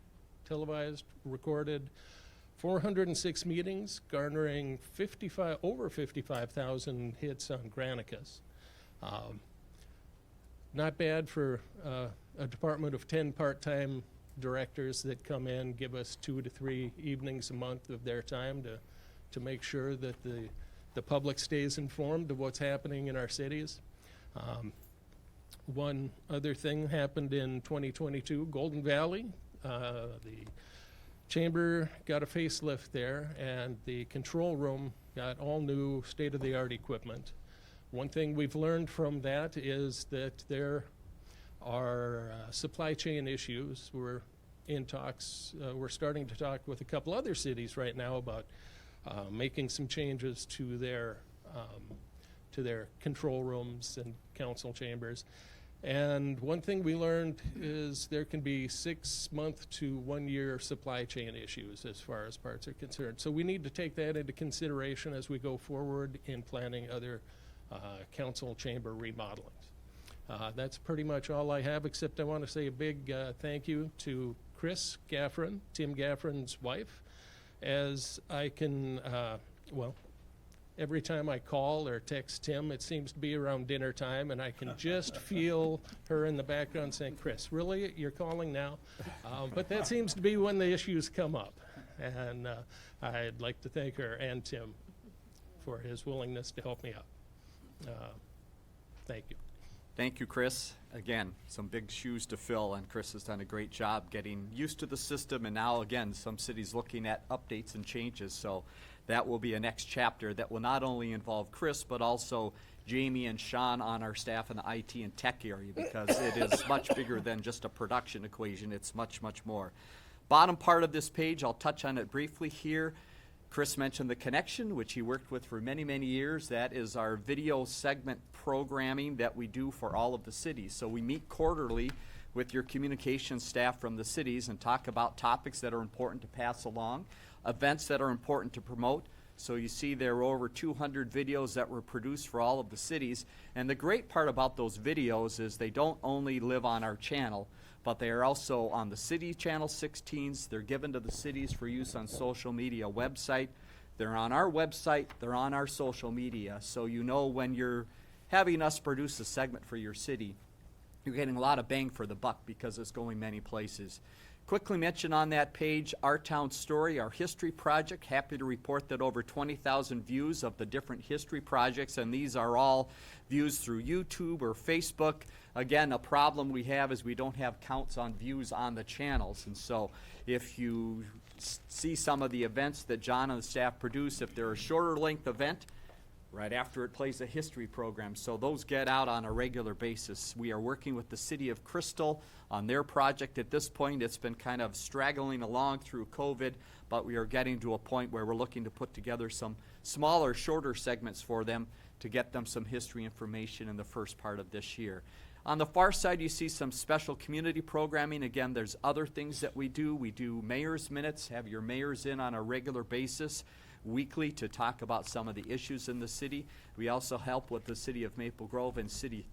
[SPEAKER 10] televised, recorded 406 meetings, garnering over 55,000 hits on Granicus. Not bad for a department of 10 part-time directors that come in, give us 2 to 3 evenings a month of their time to make sure that the public stays informed of what's happening in our cities. One other thing happened in 2022, Golden Valley. The chamber got a facelift there, and the control room got all new state-of-the-art equipment. One thing we've learned from that is that there are supply chain issues. We're in talks, we're starting to talk with a couple other cities right now about making some changes to their control rooms and council chambers. And one thing we learned is there can be 6-month to 1-year supply chain issues as far as parts are concerned. So we need to take that into consideration as we go forward in planning other council chamber remodelings. That's pretty much all I have, except I want to say a big thank you to Chris Gaffron, Tim Gaffron's wife, as I can, well, every time I call or text Tim, it seems to be around dinner time, and I can just feel her in the background saying, Chris, really, you're calling now? But that seems to be when the issues come up. And I'd like to thank her and Tim for his willingness to help me out. Thank you.
[SPEAKER 2] Thank you, Chris. Again, some big shoes to fill, and Chris has done a great job getting used to the system, and now, again, some cities looking at updates and changes. So that will be a next chapter that will not only involve Chris, but also Jamie and Sean on our staff in the IT and tech area, because it is much bigger than just a production equation. It's much, much more. Bottom part of this page, I'll touch on it briefly here. Chris mentioned the Connection, which he worked with for many, many years. That is our video segment programming that we do for all of the cities. So we meet quarterly with your communications staff from the cities and talk about topics that are important to pass along, events that are important to promote. So you see there are over 200 videos that were produced for all of the cities. And the great part about those videos is they don't only live on our channel, but they are also on the city channel 16s. They're given to the cities for use on social media website. They're on our website. They're on our social media. So you know when you're having us produce a segment for your city, you're getting a lot of bang for the buck because it's going many places. Quickly mention on that page Our Town Story, our history project. Happy to report that over 20,000 views of the different history projects, and these are all views through YouTube or Facebook. Again, a problem we have is we don't have counts on views on the channels, and so if you see some of the events that John and the staff produce, if they're a shorter length event, right after it plays a history program. So those get out on a regular basis. We are working with the City of Crystal on their project at this point. It's been kind of straggling along through COVID, but we are getting to a point where we're looking to put together some smaller, shorter segments for them to get them some history information in the first part of this year. On the far side, you see some special community programming. Again, there's other things that we do. We do mayor's minutes, have your mayors in on a regular basis weekly to talk about some of the issues in the city. We also help with the City of Maple Grove and City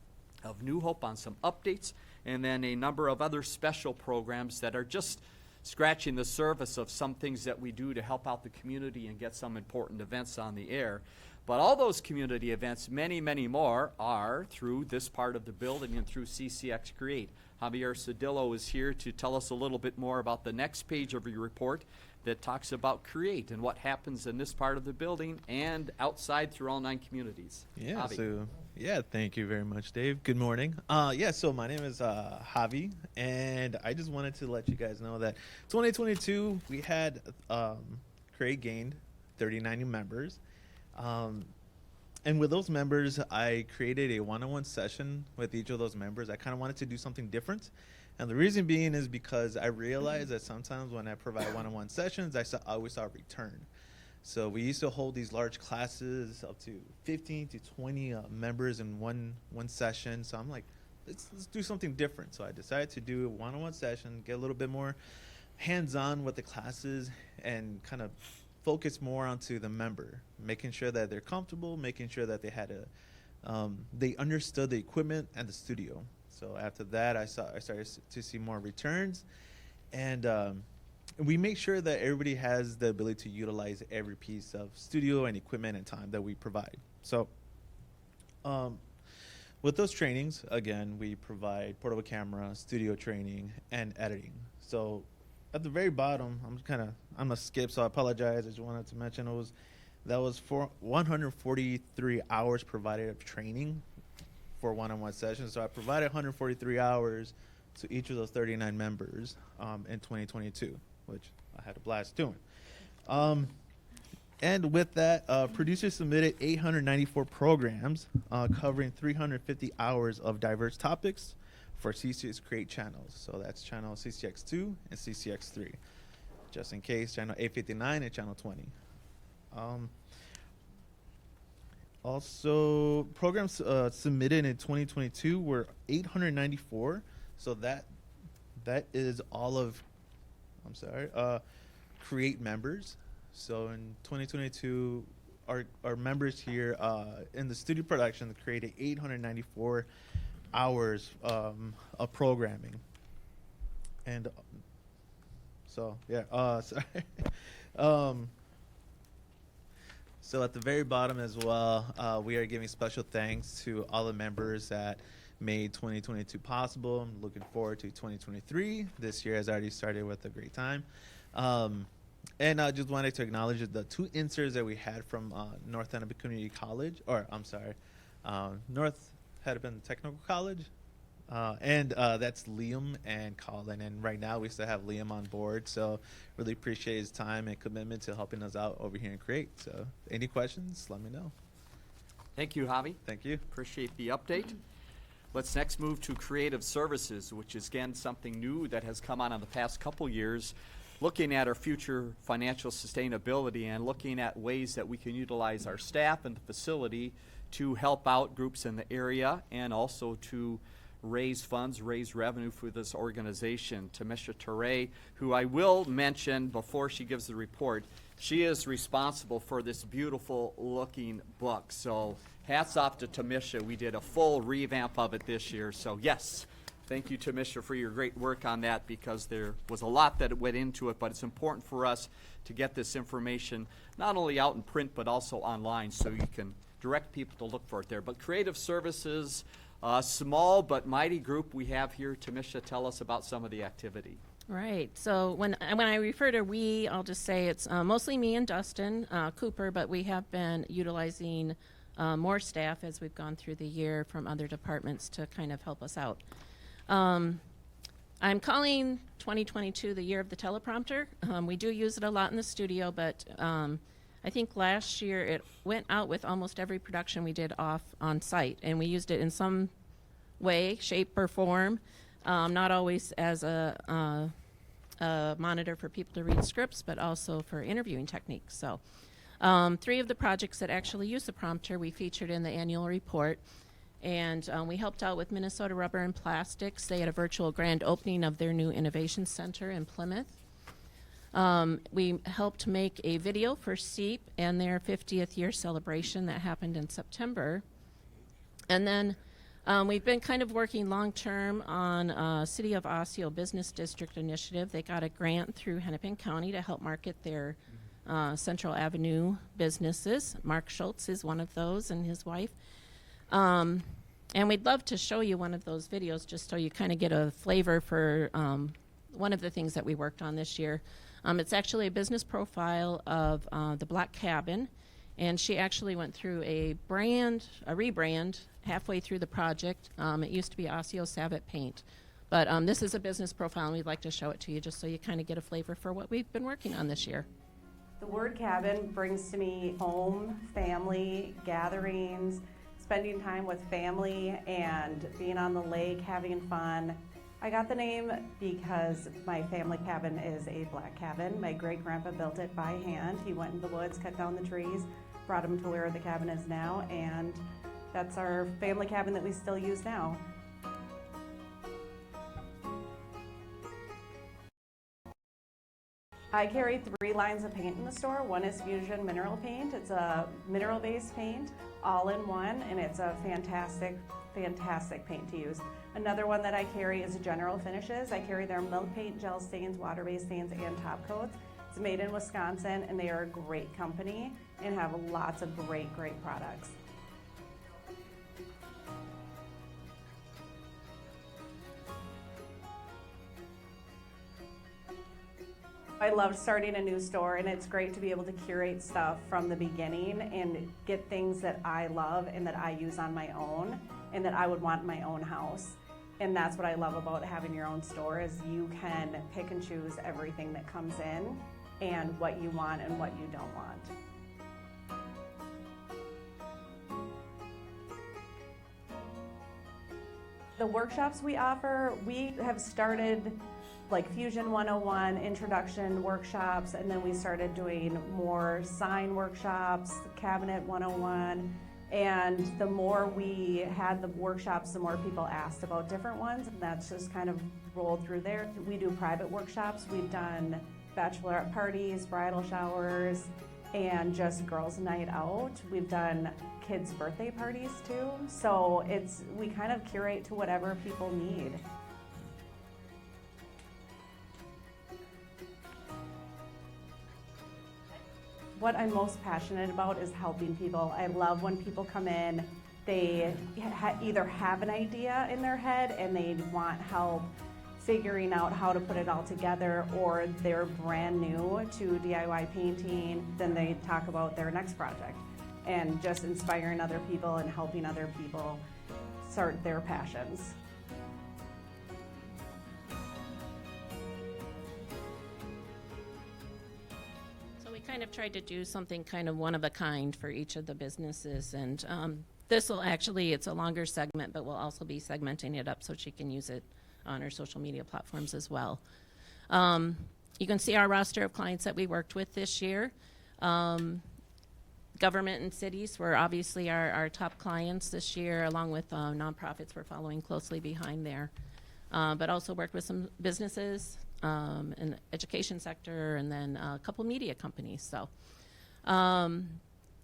[SPEAKER 2] of New Hope on some updates, and then a number of other special programs that are just scratching the surface of some things that we do to help out the community and get some important events on the air. But all those community events, many, many more, are through this part of the building and through CCX Create. Javier Cedillo is here to tell us a little bit more about the next page of your report that talks about Create and what happens in this part of the building and outside through all 9 communities.
[SPEAKER 11] Yeah,
[SPEAKER 2] Javi.
[SPEAKER 11] thank you very much, Dave. Good morning. So my name is Javi, and I just wanted to let you guys know that 2022 we had Create gained 39 new members. And with those members, I created a one-on-one session with each of those members. I kind of wanted to do something different. And the reason being is because I realized that sometimes when I provide one-on-one sessions, I always saw a return. So we used to hold these large classes up to 15 to 20 members in one session. So I'm like, let's do something different. So I decided to do a one-on-one session, get a little bit more hands-on with the classes, and kind of focus more onto the member, making sure that they're comfortable, making sure that they had they understood the equipment and the studio. So after that, I started to see more returns, and we make sure that everybody has the ability to utilize every piece of studio and equipment and time that we provide. So with those trainings, again, we provide portable camera, studio training, and editing. So at the very bottom, I'm gonna skip, so I apologize. I just wanted to mention that was for 143 hours provided of training for one-on-one sessions. So I provided 143 hours to each of those 39 members in 2022, which I had a blast doing. And with that, producers submitted 894 programs covering 350 hours of diverse topics for CCX Create channels. So that's channel CCX2 and CCX3. Just in case, channel 859 and channel 20. Also, programs submitted in 2022 were 894. So that is all of, Create members. So in 2022, our members here in the studio production created 894 hours of programming. And so, yeah, sorry. So at the very bottom as well, we are giving special thanks to all the members that made 2022 possible. I'm looking forward to 2023. This year has already started with a great time. And I just wanted to acknowledge the 2 interns that we had from North Hennepin Community College, or I'm sorry, North Hennepin Technical College. And that's Liam and Colin. And right now we still have Liam on board. So really appreciate his time and commitment to helping us out over here in Create. So any questions, let me know.
[SPEAKER 2] Thank you, Javi.
[SPEAKER 11] Thank you.
[SPEAKER 2] Appreciate the update. Let's next move to creative services, which is again something new that has come on in the past couple years, looking at our future financial sustainability and looking at ways that we can utilize our staff and the facility to help out groups in the area and also to raise funds, raise revenue for this organization. Tamisha Ture, who I will mention before she gives the report, she is responsible for this beautiful looking book. So hats off to Tamisha. We did a full revamp of it this year. So yes, thank you, Tamisha, for your great work on that, because there was a lot that went into it, but it's important for us to get this information not only out in print but also online so you can direct people to look for it there. But creative services, small but mighty group we have here. Tamisha, tell us about some of the activity.
[SPEAKER 7] Right. So when I refer to we, I'll just say it's mostly me and Dustin Cooper, but we have been utilizing more staff as we've gone through the year from other departments to kind of help us out. I'm calling 2022 the year of the teleprompter. We do use it a lot in the studio, but I think last year it went out with almost every production we did off on site, and we used it in some way, shape, or form, not always as a monitor for people to read scripts, but also for interviewing techniques. So 3 of the projects that actually use the prompter we featured in the annual report. And we helped out with Minnesota Rubber and Plastics. They had a virtual grand opening of their new innovation center in Plymouth. We helped make a video for SEEP and their 50th year celebration that happened in September. And then we've been kind of working long-term on City of Osseo Business District Initiative. They got a grant through Hennepin County to help market their Central Avenue businesses. Mark Schultz is one of those, and his wife. And we'd love to show you one of those videos just so you kind of get a flavor for one of the things that we worked on this year. It's actually a business profile of the Black Cabin, and she actually went through a rebrand halfway through the project. It used to be Osseo Savet Paint, but this is a business profile, and we'd like to show it to you just so you kind of get a flavor for what we've been working on this year.
[SPEAKER 12] The word cabin brings to me home, family, gatherings, spending time with family, and being on the lake, having fun. I got the name because my family cabin is a black cabin. My great-grandpa built it by hand. He went in the woods, cut down the trees, brought them to where the cabin is now, and that's our family cabin that we still use now. I carry 3 lines of paint in the store. One is Fusion Mineral Paint. It's a mineral-based paint, all in one, and it's a fantastic, fantastic paint to use. Another one that I carry is General Finishes. I carry their milk paint, gel stains, water-based stains, and top coats. It's made in Wisconsin, and they are a great company and have lots of great, great products. I love starting a new store, and it's great to be able to curate stuff from the beginning and get things that I love and that I use on my own and that I would want in my own house. And that's what I love about having your own store, is you can pick and choose everything that comes in and what you want and what you don't want. The workshops we offer, we have started like Fusion 101, introduction workshops, and then we started doing more sign workshops, Cabinet 101, and the more we had the workshops, the more people asked about different ones, and that's just kind of rolled through there. We do private workshops. We've done bachelorette parties, bridal showers, and just girls' night out. We've done kids' birthday parties too. So we kind of curate to whatever people need. What I'm most passionate about is helping people. I love when people come in, they either have an idea in their head and they want help figuring out how to put it all together, or they're brand new to DIY painting, then they talk about their next project. And just inspiring other people and helping other people start their passions.
[SPEAKER 7] So we kind of tried to do something kind of one of a kind for each of the businesses, and this will actually, it's a longer segment, but we'll also be segmenting it up so she can use it on our social media platforms as well. You can see our roster of clients that we worked with this year. Government and cities were obviously our top clients this year, along with nonprofits we're following closely behind there. But also worked with some businesses in the education sector, and then a couple media companies. So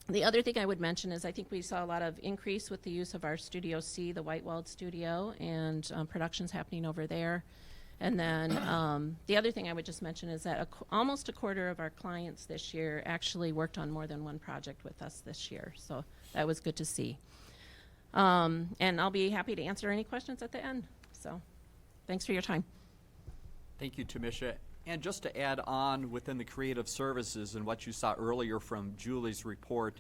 [SPEAKER 7] the other thing I would mention is I think we saw a lot of increase with the use of our Studio C, the white-walled studio, and productions happening over there. And then the other thing I would just mention is that almost a quarter of our clients this year actually worked on more than one project with us this year. So that was good to see. And I'll be happy to answer any questions at the end. So thanks for your time.
[SPEAKER 2] Thank you, Tamisha. And just to add on within the creative services and what you saw earlier from Julie's report,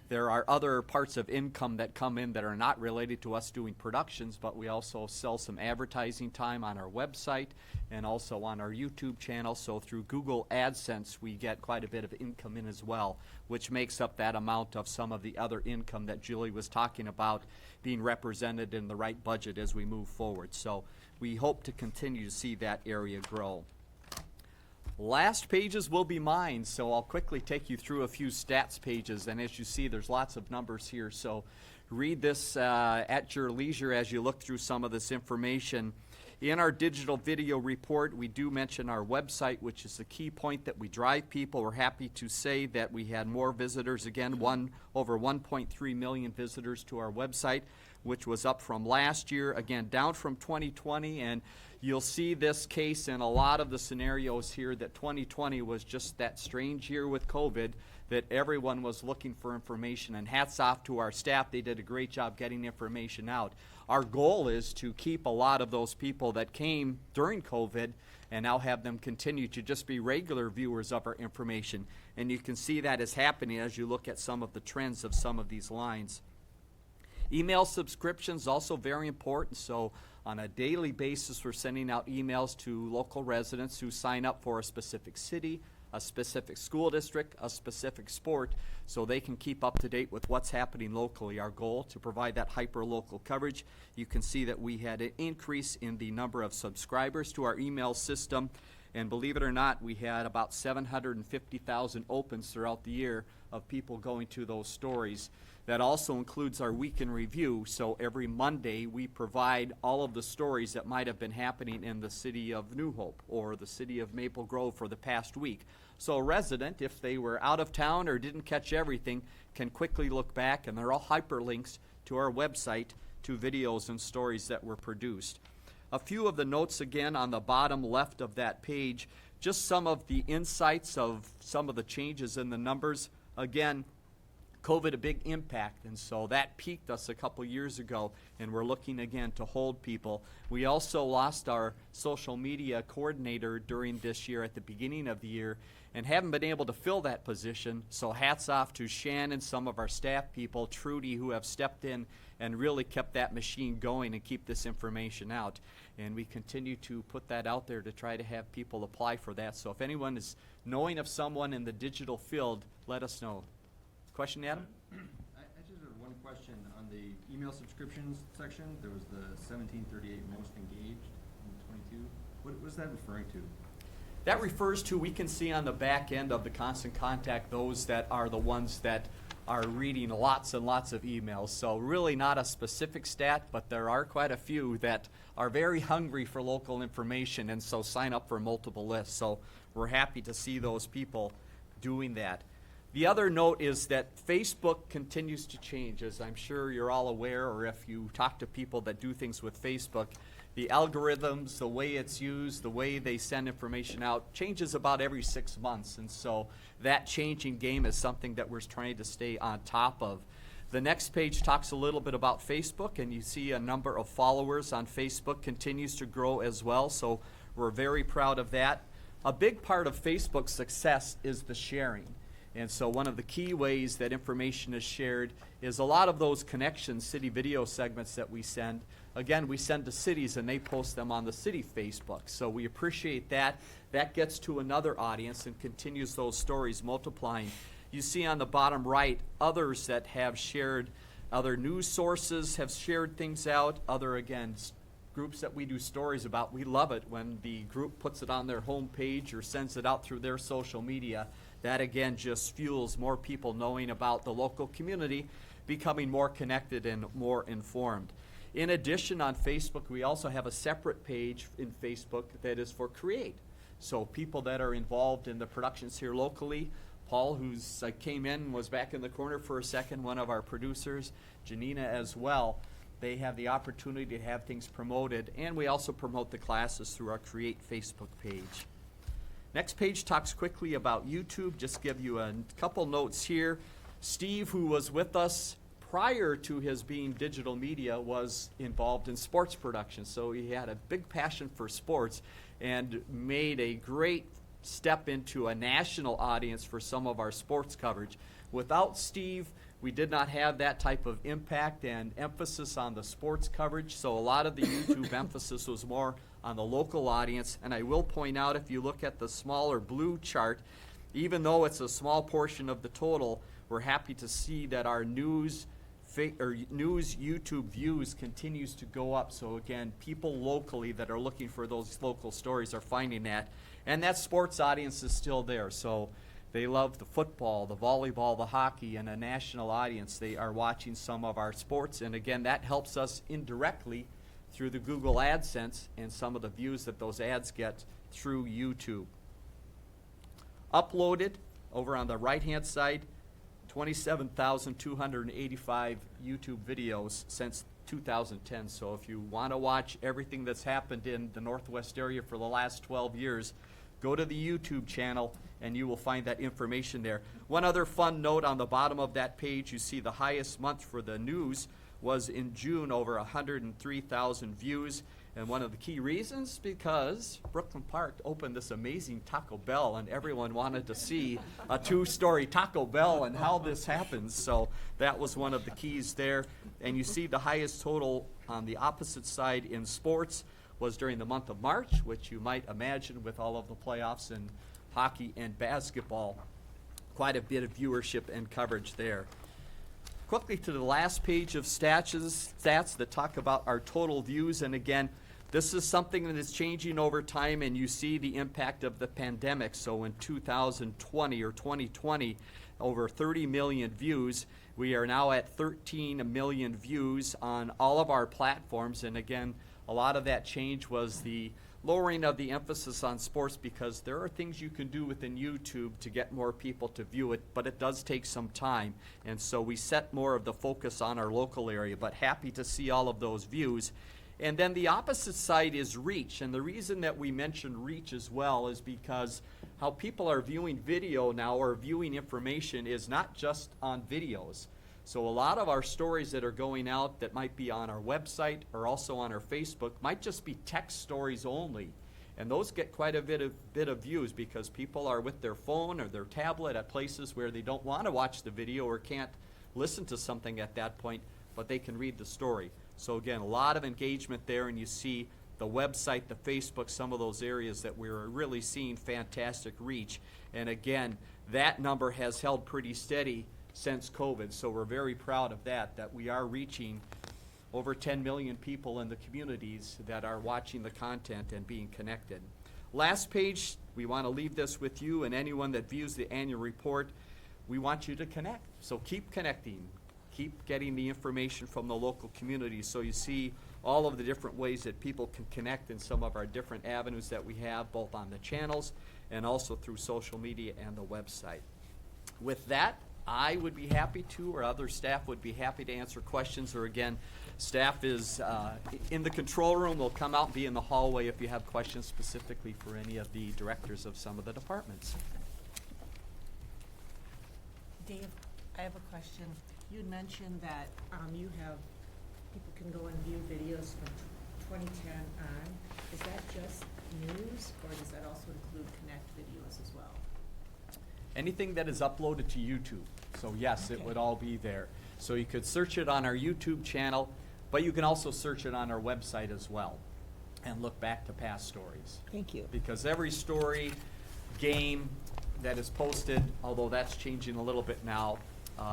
[SPEAKER 2] there are other parts of income that come in that are not related to us doing productions, but we also sell some advertising time on our website and also on our YouTube channel. So through Google AdSense, we get quite a bit of income in as well, which makes up that amount of some of the other income that Julie was talking about being represented in the right budget as we move forward. So we hope to continue to see that area grow. Last pages will be mine, so I'll quickly take you through a few stats pages, and as you see, there's lots of numbers here, so read this at your leisure as you look through some of this information. In our digital video report, we do mention our website, which is the key point that we drive people. We're happy to say that we had more visitors again, over 1.3 million visitors to our website, which was up from last year, again, down from 2020, and you'll see this case in a lot of the scenarios here that 2020 was just that strange year with COVID that everyone was looking for information, and hats off to our staff. They did a great job getting information out. Our goal is to keep a lot of those people that came during COVID and now have them continue to just be regular viewers of our information. And you can see that is happening as you look at some of the trends of some of these lines. Email subscriptions also very important. So on a daily basis, we're sending out emails to local residents who sign up for a specific city, a specific school district, a specific sport, so they can keep up to date with what's happening locally. Our goal to provide that hyper-local coverage. You can see that we had an increase in the number of subscribers to our email system, and believe it or not, we had about 750,000 opens throughout the year of people going to those stories. That also includes our week in review, so every Monday we provide all of the stories that might have been happening in the city of New Hope or the city of Maple Grove for the past week. So a resident, if they were out of town or didn't catch everything, can quickly look back, and they're all hyperlinks to our website to videos and stories that were produced. A few of the notes again on the bottom left of that page, just some of the insights of some of the changes in the numbers. Again, COVID a big impact, and so that peaked us a couple years ago, and we're looking again to hold people. We also lost our social media coordinator during this year at the beginning of the year and haven't been able to fill that position, so hats off to Shannon, some of our staff people, Trudy, who have stepped in and really kept that machine going and keep this information out. And we continue to put that out there to try to have people apply for that. So if anyone is knowing of someone in the digital field, let us know. Question, Adam?
[SPEAKER 13] I just have one question on the email subscriptions section. There was the 1738 most engaged in 22. What was that referring to?
[SPEAKER 2] That refers to, we can see on the back end of the Constant Contact, those that are the ones that are reading lots and lots of emails. So really not a specific stat, but there are quite a few that are very hungry for local information and so sign up for multiple lists. So we're happy to see those people doing that. The other note is that Facebook continues to change, as I'm sure you're all aware, or if you talk to people that do things with Facebook, the algorithms, the way it's used, the way they send information out changes about every 6 months. And so that changing game is something that we're trying to stay on top of. The next page talks a little bit about Facebook, and you see a number of followers on Facebook continues to grow as well. So we're very proud of that. A big part of Facebook's success is the sharing. And so one of the key ways that information is shared is a lot of those connections, city video segments that we send. Again, we send to cities and they post them on the city Facebook. So we appreciate that. That gets to another audience and continues those stories multiplying. You see on the bottom right, others that have shared, other news sources have shared things out, other, again, groups that we do stories about. We love it when the group puts it on their homepage or sends it out through their social media. That, again, just fuels more people knowing about the local community, becoming more connected and more informed. In addition, on Facebook, we also have a separate page in Facebook that is for Create. So people that are involved in the productions here locally, Paul, who's came in, was back in the corner for a second, one of our producers, Janina as well, they have the opportunity to have things promoted, and we also promote the classes through our Create Facebook page. Next page talks quickly about YouTube. Just give you a couple notes here. Steve, who was with us prior to his being digital media, was involved in sports production. So he had a big passion for sports and made a great step into a national audience for some of our sports coverage. Without Steve, we did not have that type of impact and emphasis on the sports coverage. So a lot of the YouTube emphasis was more on the local audience. And I will point out, if you look at the smaller blue chart, even though it's a small portion of the total, we're happy to see that our news YouTube views continues to go up. So again, people locally that are looking for those local stories are finding that. And that sports audience is still there. So they love the football, the volleyball, the hockey, and a national audience. They are watching some of our sports. And again, that helps us indirectly through the Google AdSense and some of the views that those ads get through YouTube. Uploaded, over on the right-hand side, 27,285 YouTube videos since 2010. So if you want to watch everything that's happened in the Northwest area for the last 12 years, go to the YouTube channel and you will find that information there. One other fun note on the bottom of that page, you see the highest month for the news was in June, over 103,000 views. And one of the key reasons, because Brooklyn Park opened this amazing Taco Bell and everyone wanted to see a 2-story Taco Bell and how this happens. So that was one of the keys there. And you see the highest total on the opposite side in sports was during the month of March, which you might imagine with all of the playoffs in hockey and basketball, quite a bit of viewership and coverage there. Quickly to the last page of stats that talk about our total views. And again, this is something that is changing over time, and you see the impact of the pandemic. So in 2020 or 2020, over 30 million views. We are now at 13 million views on all of our platforms. And again, a lot of that change was the lowering of the emphasis on sports, because there are things you can do within YouTube to get more people to view it, but it does take some time. And so we set more of the focus on our local area, but happy to see all of those views. And then the opposite side is reach. And the reason that we mention reach as well is because how people are viewing video now, or viewing information, is not just on videos. So a lot of our stories that are going out that might be on our website or also on our Facebook might just be text stories only. And those get quite a bit of views, because people are with their phone or their tablet at places where they don't want to watch the video or can't listen to something at that point, but they can read the story. So again, a lot of engagement there, and you see the website, the Facebook, some of those areas that we're really seeing fantastic reach. And again, that number has held pretty steady since COVID, so we're very proud of that we are reaching over 10 million people in the communities that are watching the content and being connected. Last page, we want to leave this with you and anyone that views the annual report. We want you to connect, so keep connecting. Keep getting the information from the local community, so you see all of the different ways that people can connect in some of our different avenues that we have, both on the channels and also through social media and the website. With that, I would be happy to, or other staff would be happy to answer questions, or again, staff is in the control room. They'll come out and be in the hallway if you have questions specifically for any of the directors of some of the departments.
[SPEAKER 14] Dave, I have a question. You had mentioned that you have, people can go and view videos from 2010 on. Is that just news, or does that also include Connect videos as well?
[SPEAKER 2] Anything that is uploaded to YouTube. So yes, it would all be there. So you could search it on our YouTube channel, but you can also search it on our website as well and look back to past stories.
[SPEAKER 14] Thank you.
[SPEAKER 2] Because every story, game that is posted, although that's changing a little bit now,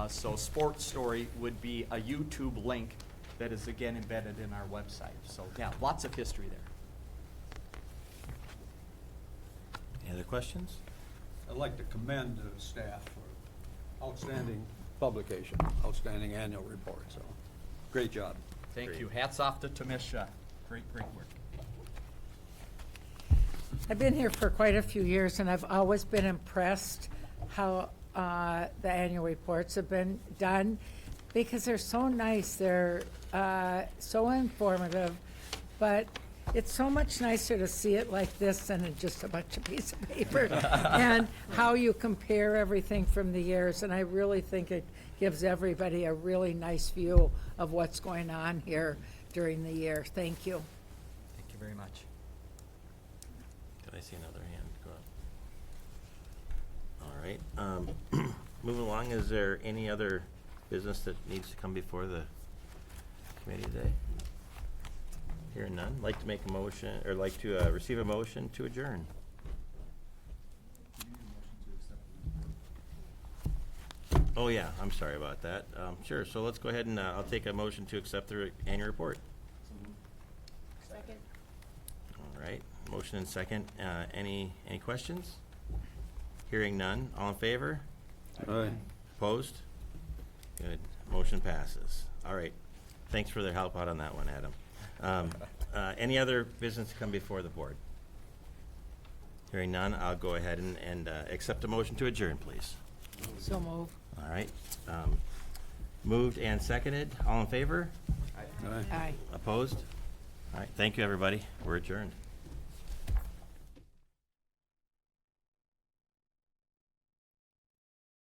[SPEAKER 2] so sports story would be a YouTube link that is again embedded in our website. So yeah, lots of history there.
[SPEAKER 4] Any other questions?
[SPEAKER 1] I'd like to commend the staff for outstanding publication, outstanding annual report, so great job.
[SPEAKER 2] Thank
[SPEAKER 4] Great.
[SPEAKER 2] you. Hats off to Tamisha. Great work.
[SPEAKER 15] I've been here for quite a few years, and I've always been impressed how the annual reports have been done, because they're so nice, they're so informative, but it's so much nicer to see it like this than in just a bunch of piece of paper, and how you compare everything from the years, and I really think it gives everybody a really nice view of what's going on here during the year. Thank you.
[SPEAKER 2] Thank you very much.
[SPEAKER 4] Did I see another hand go up? All right. Moving along, is there any other business that needs to come before the committee today? Hearing none, like to make a motion, or like to receive a motion to adjourn. Oh, yeah, I'm sorry about that. Sure, so let's go ahead and I'll take a motion to accept the annual report.
[SPEAKER 14] Second.
[SPEAKER 4] All right, motion and second. Any questions? Hearing none, all in favor?
[SPEAKER 1] Aye.
[SPEAKER 4] Opposed? Good, motion passes. All right, thanks for their help out on that one, Adam. Any other business to come before the board? Hearing none, I'll go ahead and accept a motion to adjourn, please.
[SPEAKER 15] So move.
[SPEAKER 4] All right, moved and seconded, all in favor?
[SPEAKER 1] Aye.
[SPEAKER 15] Aye.
[SPEAKER 4] Opposed? All right, thank you, everybody. We're adjourned.